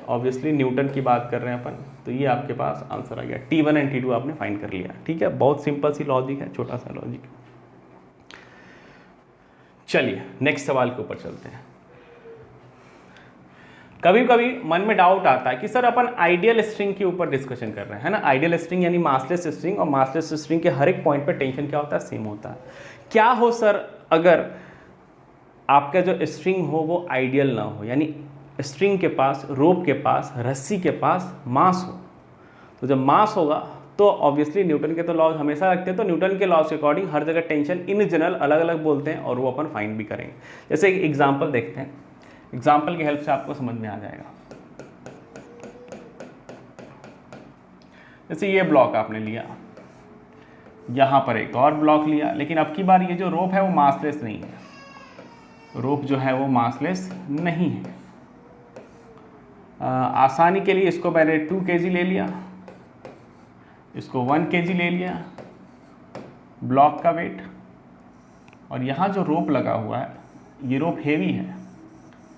A: ऑब्वियसली न्यूटन की बात कर रहे हैं अपन, तो ये आपके पास आंसर आ गया। T1 एंड T2 आपने फाइंड कर लिया। ठीक है, बहुत सिंपल सी लॉजिक है, छोटा सा लॉजिक। चलिए नेक्स्ट सवाल के ऊपर चलते हैं। कभी कभी मन में डाउट आता है कि सर अपन आइडियल स्ट्रिंग के ऊपर डिस्कशन कर रहे हैं, है ना। आइडियल स्ट्रिंग यानी मासलेस स्ट्रिंग, और मासलेस स्ट्रिंग के हर एक पॉइंट पे टेंशन क्या होता है, सेम होता है। क्या हो सर अगर आपका जो स्ट्रिंग हो वो आइडियल ना हो, यानी स्ट्रिंग के पास, रोप के पास, रस्सी के पास मास हो। तो जब मास होगा तो ऑब्वियसली न्यूटन के तो लॉज हमेशा रखते हैं, तो न्यूटन के लॉज के अकॉर्डिंग हर जगह टेंशन इन जनरल अलग अलग बोलते हैं और वो अपन फाइंड भी करेंगे। जैसे एक एग्जाम्पल देखते हैं, एग्जाम्पल की हेल्प से आपको समझ में आ जाएगा। जैसे ये ब्लॉक आपने लिया, यहाँ पर एक और ब्लॉक लिया, लेकिन अब की बार ये जो रोप है वो मासलेस नहीं है, रोप जो है वो मासलेस नहीं है। आसानी के लिए इसको मैंने 2 kg ले लिया, इसको 1 kg ले लिया ब्लॉक का वेट, और यहाँ जो रोप लगा हुआ है ये रोप हेवी है,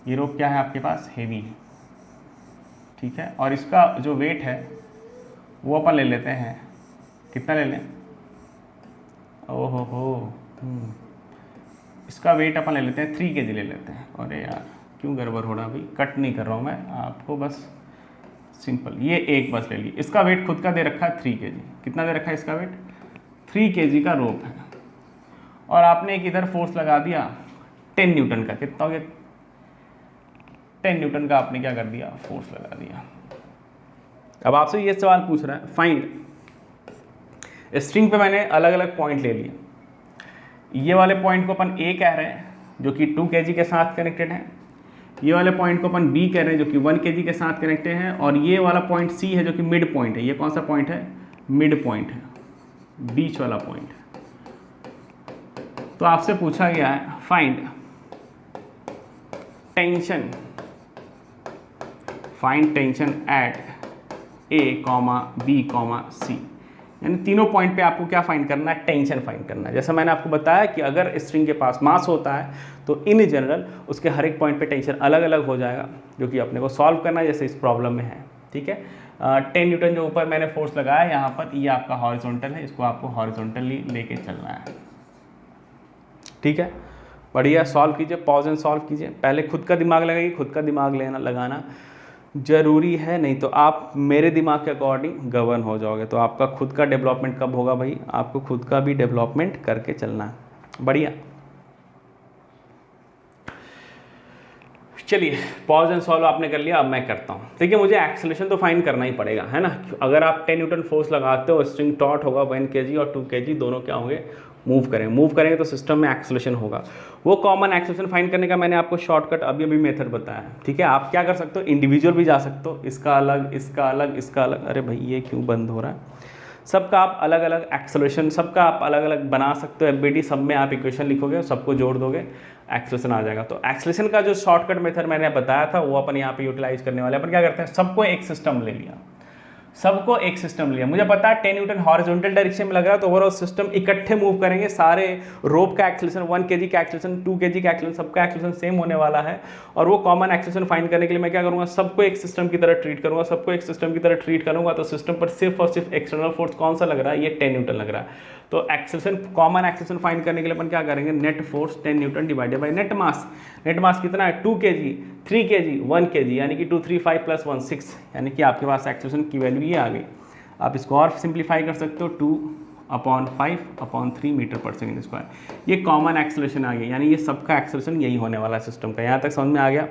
A: ये रोप क्या है आपके पास हेवी है, ठीक है। और इसका जो वेट है वो अपन ले लेते हैं, कितना ले लें, ओहो हो, इसका वेट अपन ले लेते हैं 3 kg ले लेते हैं। अरे यार क्यों गड़बड़ हो रहा भाई, कट नहीं कर रहा हूँ मैं आपको, बस सिंपल ये एक बस ले ली। इसका वेट खुद का दे रखा है 3 kg, कितना दे रखा है इसका वेट 3 kg का रोप है, और आपने एक इधर फोर्स लगा दिया 10 न्यूटन का, कितना हो गया 10 न्यूटन का आपने क्या कर दिया फोर्स लगा दिया। अब आपसे ये सवाल पूछ रहा है फाइंड, स्ट्रिंग पे मैंने अलग अलग पॉइंट ले लिए, ये वाले पॉइंट को अपन A कह रहे हैं जो कि 2 kg के साथ कनेक्टेड है, ये वाले पॉइंट को अपन B कह रहे हैं जो कि 1 kg के साथ कनेक्टेड है, और ये वाला पॉइंट C है जो कि मिड पॉइंट है। ये कौन सा पॉइंट है, मिड पॉइंट है, बीच वाला पॉइंट है। तो आपसे पूछा गया है find tension, find tension eight A, B, C, यानी तीनों पॉइंट पे आपको क्या फाइंड करना है, टेंशन फाइंड करना है। जैसा मैंने आपको बताया कि अगर स्ट्रिंग के पास मास होता है तो इन जनरल उसके हर एक पॉइंट पे टेंशन अलग अलग हो जाएगा, जो कि अपने को सॉल्व करना है, जैसे इस प्रॉब्लम में है। ठीक है, 10 न्यूटन जो ऊपर मैंने फोर्स लगाया यहाँ पर, ये आपका हॉरिजॉन्टल है, इसको आपको हॉरिजॉन्टली लेके चलना है। ठीक है, बढ़िया, सॉल्व कीजिए, पॉज एंड सॉल्व कीजिए। पहले खुद का दिमाग लगाइए, खुद का दिमाग लगाना ज़रूरी है, नहीं तो आप मेरे दिमाग के अकॉर्डिंग गवर्न हो जाओगे। तो आपका खुद का डेवलपमेंट कब होगा भाई, आपको खुद का भी डेवलपमेंट करके चलना है। बढ़िया, चलिए पॉज एंड सॉल्व आपने कर लिया, अब मैं करता हूँ। देखिए मुझे एक्सेलरेशन तो फाइंड करना ही पड़ेगा, है ना। अगर आप 10 न्यूटन फोर्स लगाते हो, स्ट्रिंग टॉट होगा 1 kg और 2 kg दोनों क्या होंगे, मूव करेंगे तो सिस्टम में एक्सेलरेशन होगा। वो कॉमन एक्सेलरेशन फाइंड करने का मैंने आपको शॉर्टकट अभी मेथड बताया है। ठीक है, आप क्या कर सकते हो, इंडिविजुअल भी जा सकते हो, इसका अलग, इसका अलग, इसका अलग। अरे भाई ये क्यों बंद हो रहा है, सबका आप अलग अलग एक्सेलरेशन, सबका आप अलग अलग बना सकते हो। एफबीटी सब में आप इक्वेशन लिखोगे, सबको जोड़ दोगे, एक्सेलरेशन आ जाएगा। तो एक्सेलरेशन का जो शॉर्टकट मेथड मैंने बताया था वो अपन यहाँ पे यूटिलाइज करने वाले। अपन क्या करते हैं, सबको एक सिस्टम ले लिया, सबको एक सिस्टम लिया। मुझे पता है 10 न्यूटन हॉरिजॉन्टल डायरेक्शन में लग रहा है, तो ओवरऑल सिस्टम इकट्ठे मूव करेंगे। सारे रोप का एक्सेलरेशन, 1 kg का एक्सेलरेशन, 2 kg का एक्सेलरेशन, सबका एक्सेलरेशन सेम होने वाला है। और वो कॉमन एक्सेलरेशन फाइंड करने के लिए मैं क्या करूंगा, सबको एक सिस्टम की तरह ट्रीट करूंगा, सबको एक सिस्टम की तरह ट्रीट करूंगा। तो सिस्टम पर सिर्फ और सिर्फ एक्सटर्नल फोर्स कौन सा लग रहा है, ये 10 न्यूटन लग रहा है। तो एक्सेलरेशन, कॉमन एक्सेलरेशन फाइंड करने के लिए अपन क्या करेंगे, net force 10 newton divided by net mass. Net mass कितना है 2 kg, 3 kg, 1 kg, यानी कि 2 3 5 + 1 6, यानी कि आपके पास एक्सेलरेशन की वैल्यू ये आ गई। आप इसको और सिंप्लीफाई कर सकते हो, 2/5/3 मीटर/सेकंड स्क्वायर। ये कॉमन एक्सेलरेशन आ गया, यानी ये सबका एक्सेलरेशन यही होने वाला है सिस्टम का। यहाँ तक समझ में आ गया,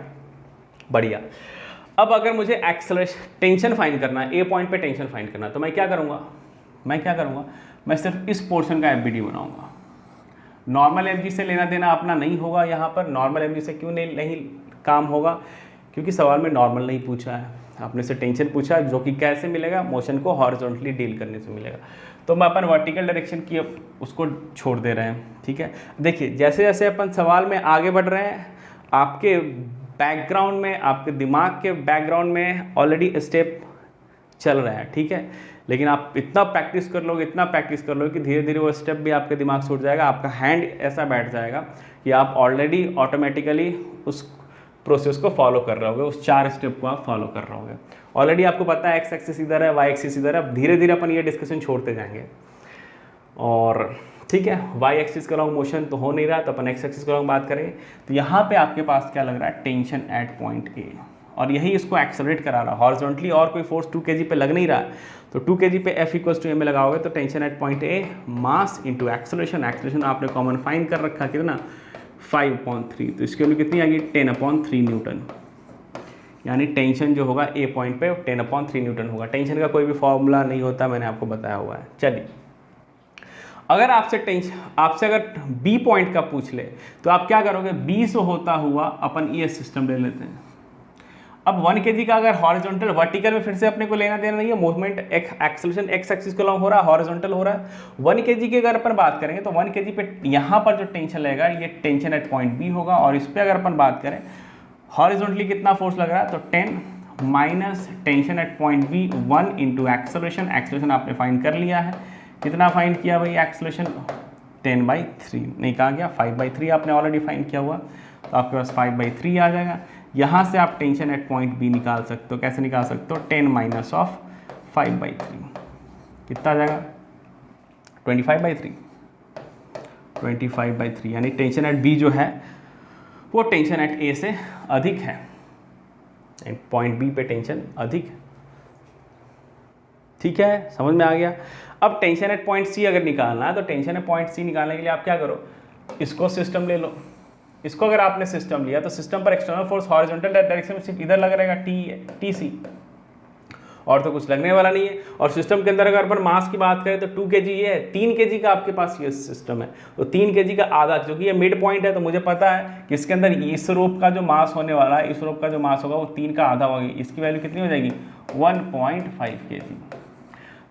A: बढ़िया। अब अगर मुझे एक्सेलरेशन टेंशन फाइंड करना है, ए पॉइंट पे टेंशन फाइंड करना है, तो मैं क्या करूँगा, मैं सिर्फ इस पोर्शन का एफबीडी बनाऊँगा। नॉर्मल एमजी से लेना देना अपना नहीं होगा यहाँ पर। नॉर्मल एमजी से क्यों नहीं काम होगा, क्योंकि सवाल में नॉर्मल नहीं पूछा है, आपने से टेंशन पूछा, जो कि कैसे मिलेगा, मोशन को हॉरिजॉन्टली डील करने से मिलेगा। तो मैं अपन वर्टिकल डायरेक्शन की उसको छोड़ दे रहे हैं, ठीक है। देखिए जैसे जैसे अपन सवाल में आगे बढ़ रहे हैं, आपके बैकग्राउंड में, आपके दिमाग के बैकग्राउंड में ऑलरेडी स्टेप चल रहा है, ठीक है। लेकिन आप इतना प्रैक्टिस कर लोगे, इतना प्रैक्टिस कर लोगे कि धीरे धीरे वो स्टेप भी आपके दिमाग से उठ जाएगा, आपका हैंड ऐसा बैठ जाएगा कि आप ऑलरेडी ऑटोमेटिकली उस प्रोसेस को फॉलो कर रहे होगे, उस 4 स्टेप को आप फॉलो कर रहे होगे। ऑलरेडी आपको पता है एक्स एक्सिस इधर है, वाई एक्सिस इधर है। अब धीरे धीरे अपन ये डिस्कशन छोड़ते जाएंगे, और ठीक है, वाई एक्सिस का लॉन्ग मोशन तो हो नहीं रहा, तो अपन एक्स एक्सिस का लॉन्ग बात करेंगे। तो यहाँ पे आपके पास क्या लग रहा है, टेंशन एट पॉइंट ए, और यही इसको एक्सेलरेट करा रहा है हॉरिजॉन्टली, और कोई फोर्स 2 kg पे लग नहीं रहा है। तो 2 kg पे F = m लगाओगे तो tension at point A, mass into acceleration. Acceleration आपने कॉमन फाइंड कर रखा कितना, 5/3, तो इसकी वैल्यू कितनी आ गई, 10/3 न्यूटन। यानी टेंशन जो होगा ए पॉइंट पे 10/3 न्यूटन होगा। टेंशन का कोई भी फॉर्मूला नहीं होता, मैंने आपको बताया हुआ है। चलिए, अगर आपसे अगर बी पॉइंट का पूछ ले तो आप क्या करोगे, बी से होता हुआ अपन ये सिस्टम ले लेते हैं। अब 1 kg का अगर हॉरिजॉन्टल, वर्टिकल में फिर से अपने को लेना देना नहीं है, मूवमेंट एक्सेलरेशन एक्स एक्सिस के लॉन्ग हो रहा है, हॉरिजॉन्टल हो रहा है। 1 kg की अगर अपन बात करेंगे तो 1 kg पे यहाँ पर जो टेंशन लगेगा ये टेंशन एट पॉइंट बी होगा, और इस पर अगर अपन बात करें हॉरिजॉन्टली कितना फोर्स लग रहा है, तो 10 minus tension at point B 1 into acceleration. Acceleration आपने फाइंड कर लिया है, कितना फाइंड किया भाई एक्सेलरेशन, 10/3 नहीं कहा गया, 5/3 आपने ऑलरेडी फाइंड किया हुआ, तो आपके पास 5/3 आ जाएगा। यहाँ से आप टेंशन एट पॉइंट बी निकाल सकते हो, कैसे निकाल सकते हो, 10 माइनस ऑफ 5/3 कितना आ जाएगा, 25/3, 25/3, यानी टेंशन एट बी जो है वो टेंशन एट ए से अधिक है, पॉइंट बी पे टेंशन अधिक है, ठीक है, समझ में आ गया। अब टेंशन एट पॉइंट सी अगर निकालना है, तो टेंशन एट पॉइंट सी निकालने के लिए आप क्या करो, इसको सिस्टम ले लो। इसको अगर आपने सिस्टम लिया तो सिस्टम पर एक्सटर्नल फोर्स हॉरिजॉन्टल डायरेक्शन में सिर्फ इधर लग रहेगा, टी सी, और तो कुछ लगने वाला नहीं है। और सिस्टम के अंदर अगर अपन मास की बात करें तो 2 kg ये है, 3 kg का आपके पास ये सिस्टम है, तो 3 kg का आधा, क्योंकि ये मिड पॉइंट है तो मुझे पता है कि इसके अंदर इस रोप का जो मास होने वाला है, इस रोप का जो मास होगा वो 3 का आधा होगी। इसकी वैल्यू कितनी हो जाएगी, 1.5 kg।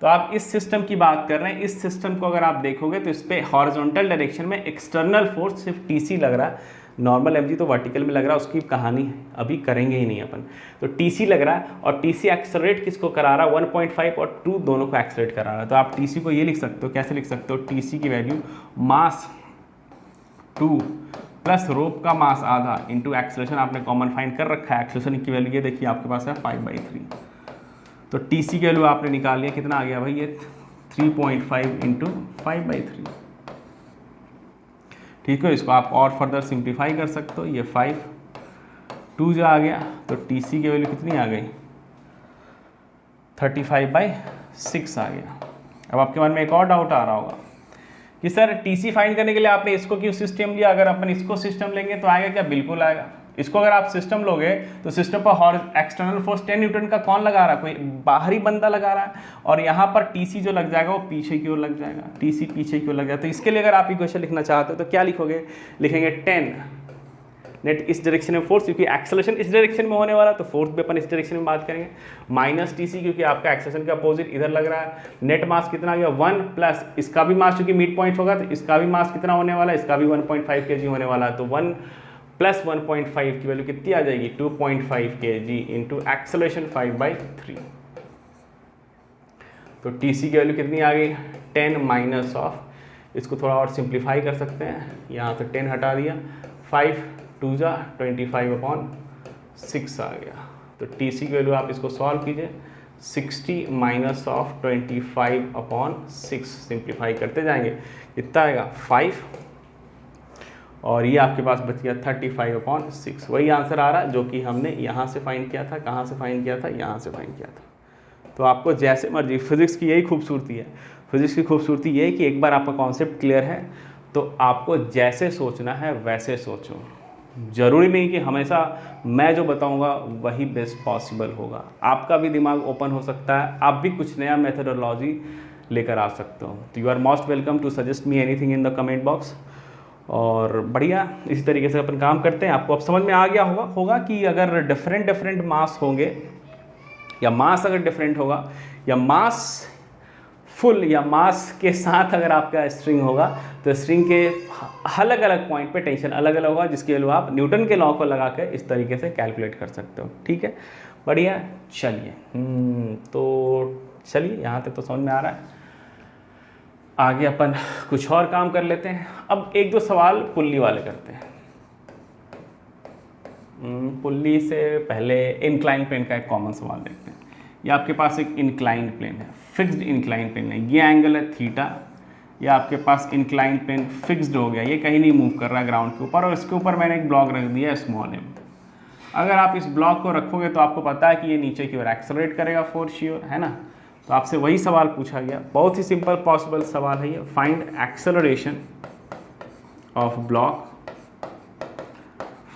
A: तो आप इस सिस्टम की बात कर रहे हैं, इस सिस्टम को अगर आप देखोगे तो इस पर हॉरिजॉन्टल डायरेक्शन में एक्सटर्नल फोर्स सिर्फ टीसी लग रहा है, नॉर्मल एमजी तो वर्टिकल में लग रहा है, उसकी कहानी अभी करेंगे ही नहीं अपन। तो टीसी लग रहा है, और टीसी एक्सेलरेट किसको करा रहा है, 1.5 और 2 दोनों को एक्सेलरेट करा रहा है। तो आप टीसी को ये लिख सकते हो, कैसे लिख सकते हो, टीसी की वैल्यू मास 2 प्लस रोप का मास आधा इंटू एक्सेलरेशन आपने कॉमन फाइंड कर रखा है। एक्सेलरेशन की वैल्यू ये देखिए आपके पास है 5/3, तो टीसी की वैल्यू आपने निकाल लिया, कितना आ गया भाई, ये 3.5 इंटू 5/3, ठीक है। इसको आप और फर्दर सिंप्लीफाई कर सकते हो, ये 5 2 जो आ गया, तो टीसी की वैल्यू कितनी आ गई, 35/6 आ गया। अब आपके मन में एक और डाउट आ रहा होगा कि सर टीसी फाइंड करने के लिए आपने इसको क्यों सिस्टम लिया, अगर अपन इसको सिस्टम लेंगे तो आएगा क्या, बिल्कुल आएगा। इसको अगर आप सिस्टम लोगे तो सिस्टम पर एक्सटर्नल फोर्स 10 न्यूटन का कौन लगा रहा है, कोई बाहरी बंदा लगा रहा है, और यहाँ पर टीसी जो लग जाएगा वो पीछे की ओर लग जाएगा, टीसी पीछे की ओर लग जाएगा। तो इसके लिए अगर आप इक्वेशन लिखना चाहते हो तो क्या लिखोगे, लिखेंगे 10 नेट इस डायरेक्शन में फोर्स, क्योंकि एक्सेलरेशन इस डायरेक्शन में होने वाला, तो फोर्स भी अपन इस डायरेक्शन में बात करेंगे, माइनस टीसी क्योंकि आपका एक्सेलरेशन का अपोजिट इधर लग रहा है। नेट मास कितना आ गया 1 प्लस इसका भी मास, क्योंकि मिड पॉइंट होगा तो इसका भी मास कितना होने वाला है, इसका भी 1.5 kg होने वाला है। तो 1 प्लस 1.5 की वैल्यू कितनी आ जाएगी, 2.5 kg इंटू एक्सेलरेशन 5/3। तो टीसी की वैल्यू कितनी आ गई, 10 माइनस ऑफ, इसको थोड़ा और सिंप्लीफाई कर सकते हैं, यहाँ से 10 हटा दिया, 5 2 25/6 आ गया। तो टीसी की वैल्यू आप इसको सॉल्व कीजिए 60 माइनस ऑफ 25/6, सिंप्लीफाई करते जाएंगे, कितना आएगा 5, और ये आपके पास बच गया 35/6। वही आंसर आ रहा है जो कि हमने यहाँ से फाइंड किया था। कहाँ से फाइंड किया था? यहाँ से फाइंड किया था। तो आपको जैसे मर्जी, फिजिक्स की यही खूबसूरती है। फिजिक्स की खूबसूरती ये है कि एक बार आपका कॉन्सेप्ट क्लियर है तो आपको जैसे सोचना है वैसे सोचो। ज़रूरी नहीं कि हमेशा मैं जो बताऊंगा वही बेस्ट पॉसिबल होगा। आपका भी दिमाग ओपन हो सकता है, आप भी कुछ नया मेथडोलॉजी लेकर आ सकते हो। तो you are most welcome to suggest me anything in the comment box. और बढ़िया, इसी तरीके से अपन काम करते हैं। आपको अब समझ में आ गया होगा कि अगर डिफरेंट मास होंगे, या मास अगर डिफरेंट होगा, या मास फुल या मास के साथ अगर आपका स्ट्रिंग होगा, तो स्ट्रिंग के अलग अलग पॉइंट पे टेंशन अलग अलग होगा, जिसके वैल्यू आप न्यूटन के लॉ को लगा कर इस तरीके से कैलकुलेट कर सकते हो। ठीक है, बढ़िया। चलिए तो चलिए, यहाँ तक तो समझ में आ रहा है। आगे अपन कुछ और काम कर लेते हैं। अब एक दो सवाल पुल्ली वाले करते हैं। पुल्ली से पहले इंक्लाइन प्लेन का एक कॉमन सवाल देखते हैं। ये आपके पास एक इंक्लाइंड प्लेन है, फिक्स्ड इंक्लाइंड प्लेन है, ये एंगल है थीटा। ये आपके पास इंक्लाइंड प्लेन फिक्स्ड हो गया, ये कहीं नहीं मूव कर रहा है ग्राउंड के ऊपर, और इसके ऊपर मैंने एक ब्लॉक रख दिया स्मॉल m। अगर आप इस ब्लॉक को रखोगे तो आपको पता है कि ये नीचे की ओर एक्सेलरेट करेगा फॉर श्योर, है ना। तो आपसे वही सवाल पूछा गया, बहुत ही सिंपल पॉसिबल सवाल है ये। Find acceleration of block,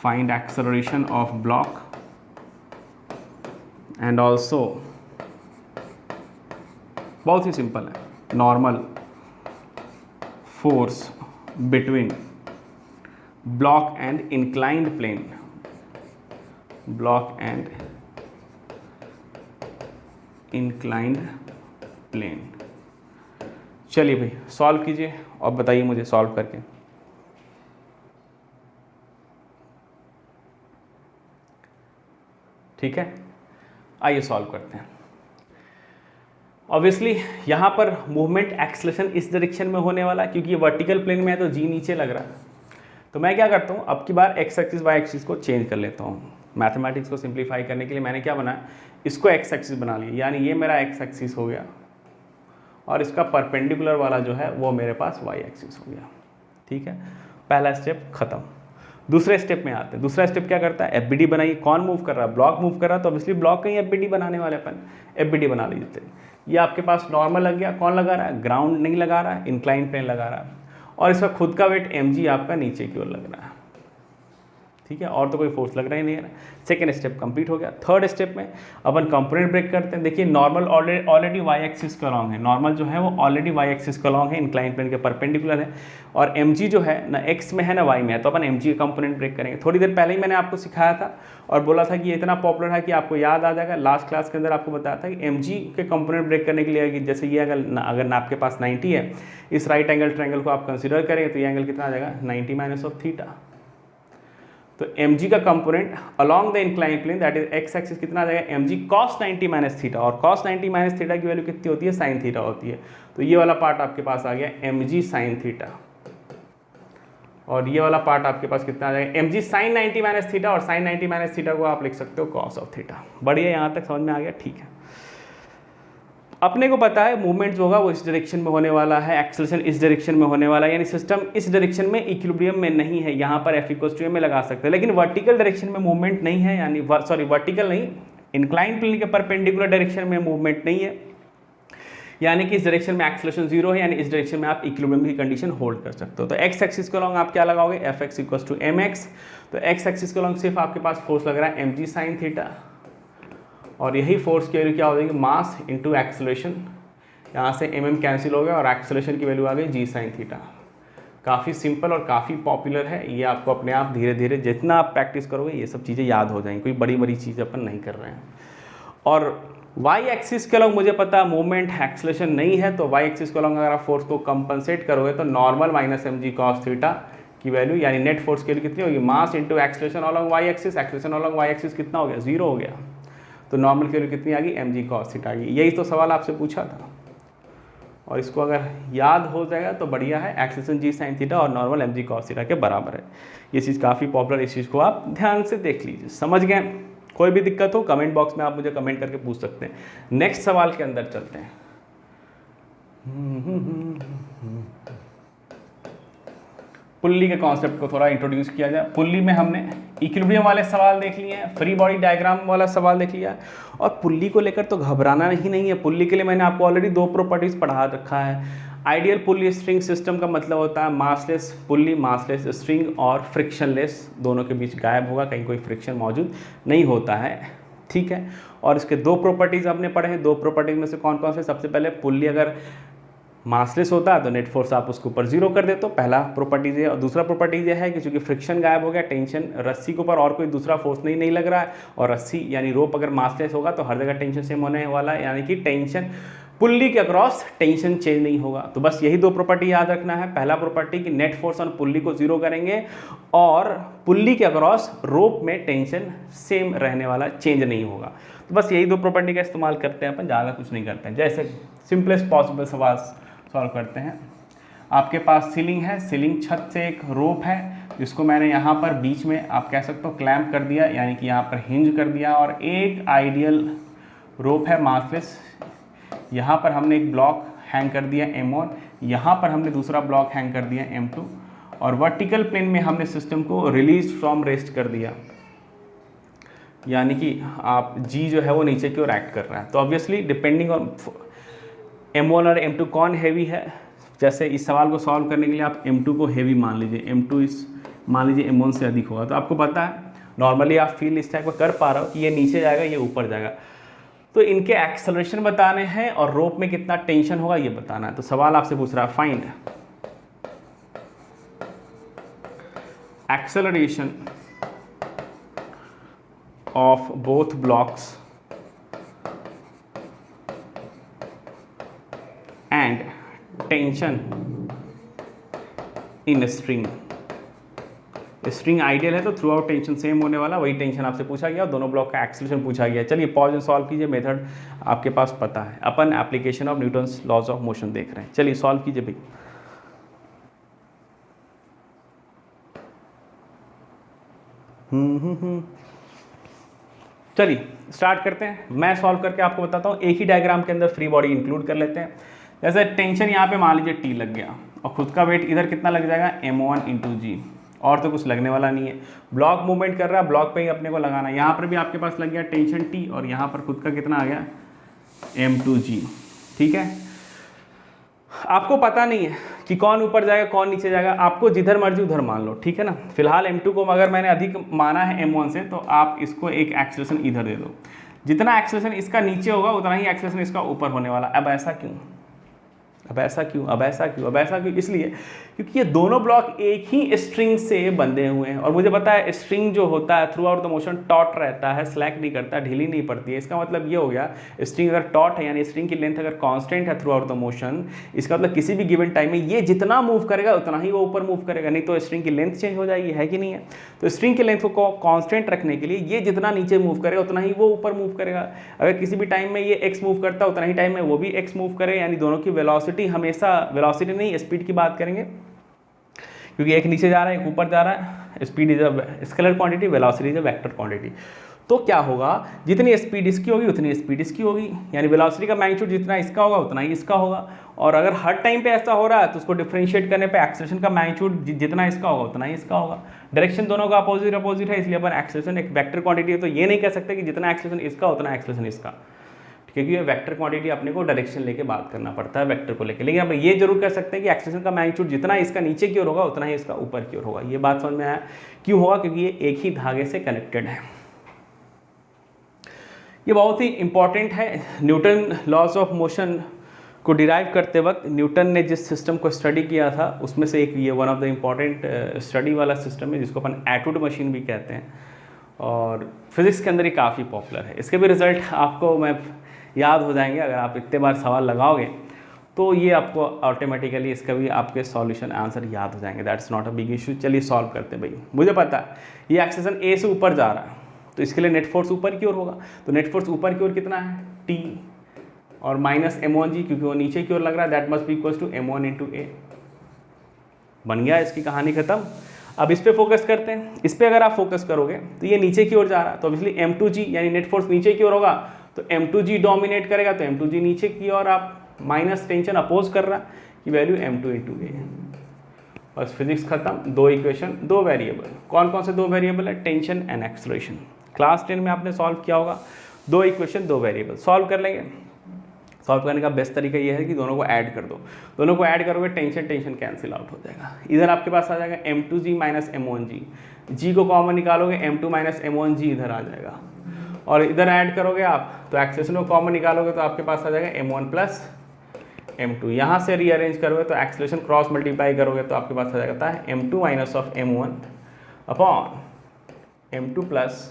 A: find acceleration of block and also, बहुत ही सिंपल है, normal force between block and inclined plane, block and inclined plane. चलिए भाई सॉल्व कीजिए और बताइए मुझे सॉल्व करके। ठीक है, आइए सॉल्व करते हैं। ऑब्वियसली यहाँ पर मूवमेंट एक्सेलरेशन इस डायरेक्शन में होने वाला है, क्योंकि ये वर्टिकल प्लेन में है तो जी नीचे लग रहा है। तो मैं क्या करता हूँ, अब की बार एक्स एक्सिस वाई एक्सिस को चेंज कर लेता हूँ। मैथमेटिक्स को सिंप्लीफाई करने के लिए मैंने क्या बनाया, इसको एक्स एक्सिस बना लिया, यानी ये मेरा एक्स एक्सिस हो गया और इसका परपेंडिकुलर वाला जो है वो मेरे पास वाई एक्सिस हो गया। ठीक है, पहला स्टेप खत्म। दूसरे स्टेप में आते हैं। दूसरा स्टेप क्या करता है, एफबीडी बनाइए। कौन मूव कर रहा है, ब्लॉक मूव कर रहा है, तो ऑब्वियसली ब्लॉक का ही एफबीडी बनाने वाले अपन, एफबीडी बना लीजिए। ये आपके पास नॉर्मल लग गया, कौन लगा रहा है, ग्राउंड नहीं लगा रहा है, इंक्लाइन प्लेन लगा रहा है, और इसका खुद का वेट mg आपका नीचे की ओर लग रहा है। ठीक है, और तो कोई फोर्स लग रहा ही नहीं है। सेकेंड स्टेप कंप्लीट हो गया। थर्ड स्टेप में अपन कंपोनेंट ब्रेक करते हैं। देखिए नॉर्मल ऑलरेडी वाई एक्सिस का लॉन्ग है, नॉर्मल जो है वो ऑलरेडी वाई एक्सिस का लॉन्ग है, इंक्लाइन प्लेन के परपेंडिकुलर है, और mg जो है ना x में है ना y में है, तो अपन mg का कंपोनेंट ब्रेक करेंगे। थोड़ी देर पहले ही मैंने आपको सिखाया था और बोला था कि ये इतना पॉपुलर है कि आपको याद आ जाएगा। लास्ट क्लास के अंदर आपको बताया था कि mg के कंपोनेंट ब्रेक करने के लिए, जैसे ये अगर आपके पास 90 है, इस राइट एंगल ट्रायंगल को आप कंसिडर करेंगे तो ये एंगल कितना आ जाएगा, 90 माइनस ऑफ थीटा। तो mg का component along the incline plane that is x axis कितना आ जाएगा, mg cos 90 माइनस थीटा, और cos 90 माइनस थीटा की वैल्यू कितनी होती है, sin थीटा होती है। तो ये वाला पार्ट आपके पास आ गया mg sin थीटा, और ये वाला पार्ट आपके पास कितना आ जाएगा, mg sin 90 माइनस थीटा, और sin 90 माइनस थीटा को आप लिख सकते हो cos ऑफ थीटा। बढ़िया, यहाँ तक समझ में आ गया। ठीक है, अपने को पता है मूवमेंट जो होगा वो इस डायरेक्शन में होने वाला है, एक्सेलरेशन इस डायरेक्शन में होने वाला है, यानी सिस्टम इस डायरेक्शन में इक्विलिब्रियम में नहीं है। यहाँ पर F में लगा सकते हैं, लेकिन वर्टिकल डायरेक्शन में मूवमेंट नहीं है, यानी सॉरी वर्टिकल नहीं, इंक्लाइन प्लेन के परपेंडिकुलर डायरेक्शन में मूवमेंट नहीं है, यानी कि इस डायरेक्शन में एक्सेलरेशन जीरो है, यानी इस डायरेक्शन में आप इक्विलिब्रियम की कंडीशन होल्ड कर सकते हो। तो एक्स एक्सिस के लॉन्ग आप क्या लगाओगे, Fx इक्वल्स टू mx। तो एक्स एक्सिस के लॉन्ग सिर्फ आपके पास फोर्स लग रहा है mg sin थीटा, और यही फोर्स की वैल्यू क्या हो जाएगी, मास इंटू एक्सेलरेशन। यहाँ से mm कैंसिल हो गया और एक्सेलरेशन की वैल्यू आ गई g sin थीटा। काफ़ी सिंपल और काफ़ी पॉपुलर है ये, आपको अपने आप धीरे धीरे जितना आप प्रैक्टिस करोगे ये सब चीज़ें याद हो जाएंगी, कोई बड़ी बड़ी चीज़ अपन नहीं कर रहे हैं। और वाई एक्सिस के लॉन्ग मुझे पता मूवमेंट एक्सेलरेशन नहीं है, तो वाई एक्सिस के लॉन्ग अगर आप फोर्स को कंपनसेट करोगे तो normal minus mg cos theta की वैल्यू, यानी नेट फोर्स की वैल्यू कितनी होगी, mass into acceleration along Y axis. Acceleration along Y axis कितना हो गया, जीरो हो गया, तो नॉर्मल की वैल्यू कितनी आ गई, mg cos थीटा आ गई। यही तो सवाल आपसे पूछा था, और इसको अगर याद हो जाएगा तो बढ़िया है। एक्सेलरेशन g sin थीटा और नॉर्मल mg cos थीटा के बराबर है। ये चीज़ काफ़ी पॉपुलर, इस चीज़ को आप ध्यान से देख लीजिए, समझ गए। कोई भी दिक्कत हो कमेंट बॉक्स में आप मुझे कमेंट करके पूछ सकते हैं। नेक्स्ट सवाल के अंदर चलते हैं। पुल्ली के कॉन्सेप्ट को थोड़ा इंट्रोड्यूस किया जाए। पुल्ली में हमने इक्विलिब्रियम वाले सवाल देख लिए हैं, फ्री बॉडी डायग्राम वाला सवाल देख लिया है, और पुल्ली को लेकर तो घबराना ही नहीं है। पुल्ली के लिए मैंने आपको ऑलरेडी 2 प्रॉपर्टीज पढ़ा रखा है। आइडियल पुल्ली स्ट्रिंग सिस्टम का मतलब होता है मासलेस पुल्ली, मासलेस स्ट्रिंग, और फ्रिक्शनलेस, दोनों के बीच गायब होगा, कहीं कोई फ्रिक्शन मौजूद नहीं होता है, ठीक है। और इसके 2 प्रॉपर्टीज आपने पढ़े हैं। 2 प्रॉपर्टीज में से कौन कौन से? सबसे पहले पुल्ली अगर मासलेस होता है तो नेट फोर्स आप उसके ऊपर 0 कर देते हो, पहला प्रॉपर्टीज है। और दूसरा प्रॉपर्टीज ये है कि चूंकि फ्रिक्शन गायब हो गया, टेंशन रस्सी के ऊपर और कोई दूसरा फोर्स नहीं लग रहा है, और रस्सी यानी रोप अगर मासलेस होगा तो हर जगह टेंशन सेम होने वाला है, यानी कि टेंशन पुल्ली के अक्रॉस टेंशन चेंज नहीं होगा। तो बस यही 2 प्रॉपर्टी याद रखना है। पहला प्रॉपर्टी कि नेट फोर्स ऑन पुल्ली को 0 करेंगे, और पुल्ली के अक्रॉस रोप में टेंशन सेम रहने वाला, चेंज नहीं होगा। तो बस यही 2 प्रॉपर्टी का इस्तेमाल करते हैं अपन, ज़्यादा कुछ नहीं करते हैं। जैसे सिंपलेस्ट पॉसिबल सवाल सॉल्व करते हैं। आपके पास सीलिंग है, सीलिंग छत से एक रोप है जिसको मैंने यहाँ पर बीच में आप कह सकते हो क्लैंप कर दिया, यानी कि यहाँ पर हिंज कर दिया, और एक आइडियल रोप है मासलेस। यहाँ पर हमने एक ब्लॉक हैंग कर दिया M1, यहाँ पर हमने दूसरा ब्लॉक हैंग कर दिया M2, और वर्टिकल प्लेन में हमने सिस्टम को रिलीज फ्रॉम रेस्ट कर दिया, यानी कि आप G जो है वो नीचे की ओर एक्ट कर रहा है। तो ऑब्वियसली डिपेंडिंग ऑन M1 और M2 कौन हैवी है, जैसे इस सवाल को सॉल्व करने के लिए आप M2 को हैवी मान लीजिए, M2 मान लीजिए M1 से अधिक होगा, तो आपको पता है नॉर्मली आप फील इस टाइप का कर पा रहे हो कि ये नीचे जाएगा, ये ऊपर जाएगा। तो इनके एक्सेलरेशन बताने हैं और रोप में कितना टेंशन होगा ये बताना है। तो सवाल आपसे पूछ रहा है find acceleration of both blocks and tension in string. String ideal है तो थ्रू आउट टेंशन सेम होने वाला, वही टेंशन आपसे पूछा गया, और दोनों ब्लॉक का एक्सेलरेशन पूछा गया। चलिए पॉज एंड सॉल्व कीजिए, मेथड आपके पास पता है, अपन application of Newton's laws of motion देख रहे हैं। चलिए सॉल्व कीजिए भाई। चलिए स्टार्ट करते हैं। मैं सॉल्व करके आपको बताता हूँ। एक ही डायग्राम के अंदर फ्री बॉडी इंक्लूड कर लेते हैं। जैसे टेंशन यहाँ पे मान लीजिए T लग गया, और खुद का वेट इधर कितना लग जाएगा M1 × G, और तो कुछ लगने वाला नहीं है। ब्लॉक मूवमेंट कर रहा है, ब्लॉक पे ही अपने को लगाना है। यहाँ पर भी आपके पास लग गया टेंशन T, और यहाँ पर खुद का कितना आ गया M2G, ठीक है। आपको पता नहीं है कि कौन ऊपर जाएगा कौन नीचे जाएगा, आपको जिधर मर्जी उधर मान लो, ठीक है ना। फिलहाल M2 को अगर मैंने अधिक माना है M1 से, तो आप इसको एक एक्सेलरेशन इधर दे दो। जितना एक्सेलरेशन इसका नीचे होगा उतना ही एक्सेलरेशन इसका ऊपर होने वाला। अब ऐसा क्यों, अब ऐसा क्यों, अब ऐसा क्यों, अब ऐसा क्यों? इसलिए क्योंकि ये दोनों ब्लॉक एक ही स्ट्रिंग से बंधे हुए हैं, और मुझे पता है स्ट्रिंग जो होता है through out the motion taught रहता है, स्लैक नहीं करता, ढीली नहीं पड़ती है। इसका मतलब ये हो गया स्ट्रिंग अगर टॉट है, यानी स्ट्रिंग की लेंथ अगर कांस्टेंट है थ्रू आउट द मोशन, इसका मतलब किसी भी गिवन टाइम में ये जितना मूव करेगा उतना ही वो ऊपर मूव करेगा, नहीं तो स्ट्रिंग की लेंथ चेंज हो जाएगी, है कि नहीं है। तो स्ट्रिंग की लेंथ को कांस्टेंट रखने के लिए ये जितना नीचे मूव करेगा उतना ही वो ऊपर मूव करेगा। अगर किसी भी टाइम में ये x मूव करता है उतना ही टाइम में वो भी x मूव करे, यानी दोनों की वेलोसिटी हमेशा, वेलोसिटी नहीं स्पीड की बात करेंगे, क्योंकि एक नीचे जा रहा है एक ऊपर जा रहा है। Speed is a scalar quantity, velocity is a vector quantity. तो क्या होगा, जितनी स्पीड इसकी होगी उतनी स्पीड इसकी होगी, यानी वेलोसिटी का मैग्नीट्यूड जितना इसका होगा उतना ही इसका होगा। और अगर हर टाइम पे ऐसा हो रहा है तो उसको डिफरेंशिएट करने पे एक्सेलरेशन का मैग्नीट्यूड जितना इसका होगा उतना ही इसका होगा। डायरेक्शन दोनों का अपोजिट अपोजिट है, इसलिए अपन एक्सेलरेशन एक वेक्टर क्वांटिटी है, तो ये नहीं कह सकते कि जितना एक्सेलरेशन इसका उतना एक्सेलरेशन इसका, क्योंकि ये वेक्टर क्वांटिटी अपने को डायरेक्शन लेके बात करना पड़ता है वेक्टर को लेके। लेकिन अब ये जरूर कर सकते हैं कि एक्सेलरेशन का मैग्नीट्यूड जितना इसका नीचे की ओर होगा उतना ही इसका ऊपर की ओर होगा। ये बात समझ में आया क्यों होगा, क्योंकि ये एक ही धागे से कनेक्टेड है। ये बहुत ही इंपॉर्टेंट है। न्यूटन लॉज ऑफ मोशन को डिराइव करते वक्त न्यूटन ने जिस सिस्टम को स्टडी किया था उसमें से एक ये one of the important study वाला सिस्टम है, जिसको अपन एटवुड मशीन भी कहते हैं, और फिजिक्स के अंदर ये काफ़ी पॉपुलर है। इसके भी रिजल्ट आपको मैं याद हो जाएंगे, अगर आप इतने बार सवाल लगाओगे तो ये आपको ऑटोमेटिकली इसका भी आपके सॉल्यूशन आंसर याद हो जाएंगे। That's not a big issue. चलिए सॉल्व करते हैं भाई। मुझे पता है ये एक्सेलरेशन ए से ऊपर जा रहा है, तो इसके लिए नेट फोर्स ऊपर की ओर होगा। तो नेट फोर्स ऊपर की ओर कितना है T, और माइनस M1G, क्योंकि वो नीचे की ओर लग रहा है, that must be equals to M1 × A। बन गया, इसकी कहानी खत्म। अब इस पे फोकस करते हैं। इस पे अगर आप फोकस करोगे तो ये नीचे की ओर जा रहा है, तो ऑब्वियसली m2g यानी नेट फोर्स नीचे की ओर होगा, तो m2g डोमिनेट करेगा, तो m2g नीचे की ओर आप माइनस टेंशन अपोज कर रहा कि वैल्यू m2 इंटू ए। बस फिजिक्स खत्म, दो इक्वेशन दो वेरिएबल। कौन कौन से दो वेरिएबल है? Tension and acceleration. क्लास 10 में आपने सॉल्व किया होगा, दो इक्वेशन दो वेरिएबल सॉल्व कर लेंगे। सॉल्व करने का बेस्ट तरीका ये है कि दोनों को ऐड कर दो, दोनों को ऐड करोगे टेंशन टेंशन कैंसिल आउट हो जाएगा। इधर आपके पास आ जाएगा m2g माइनस m1g, g को कॉमन निकालोगे m2 माइनस m1g इधर आ जाएगा, और इधर ऐड करोगे आप तो एक्सेलरेशन को कॉमन निकालोगे तो आपके पास आ जाएगा m1 प्लस m2। यहाँ से रीअरेंज करोगे तो एक्सेलरेशन क्रॉस मल्टीप्लाई करोगे तो आपके पास आ जाता है m2 minus of m1 upon m2 plus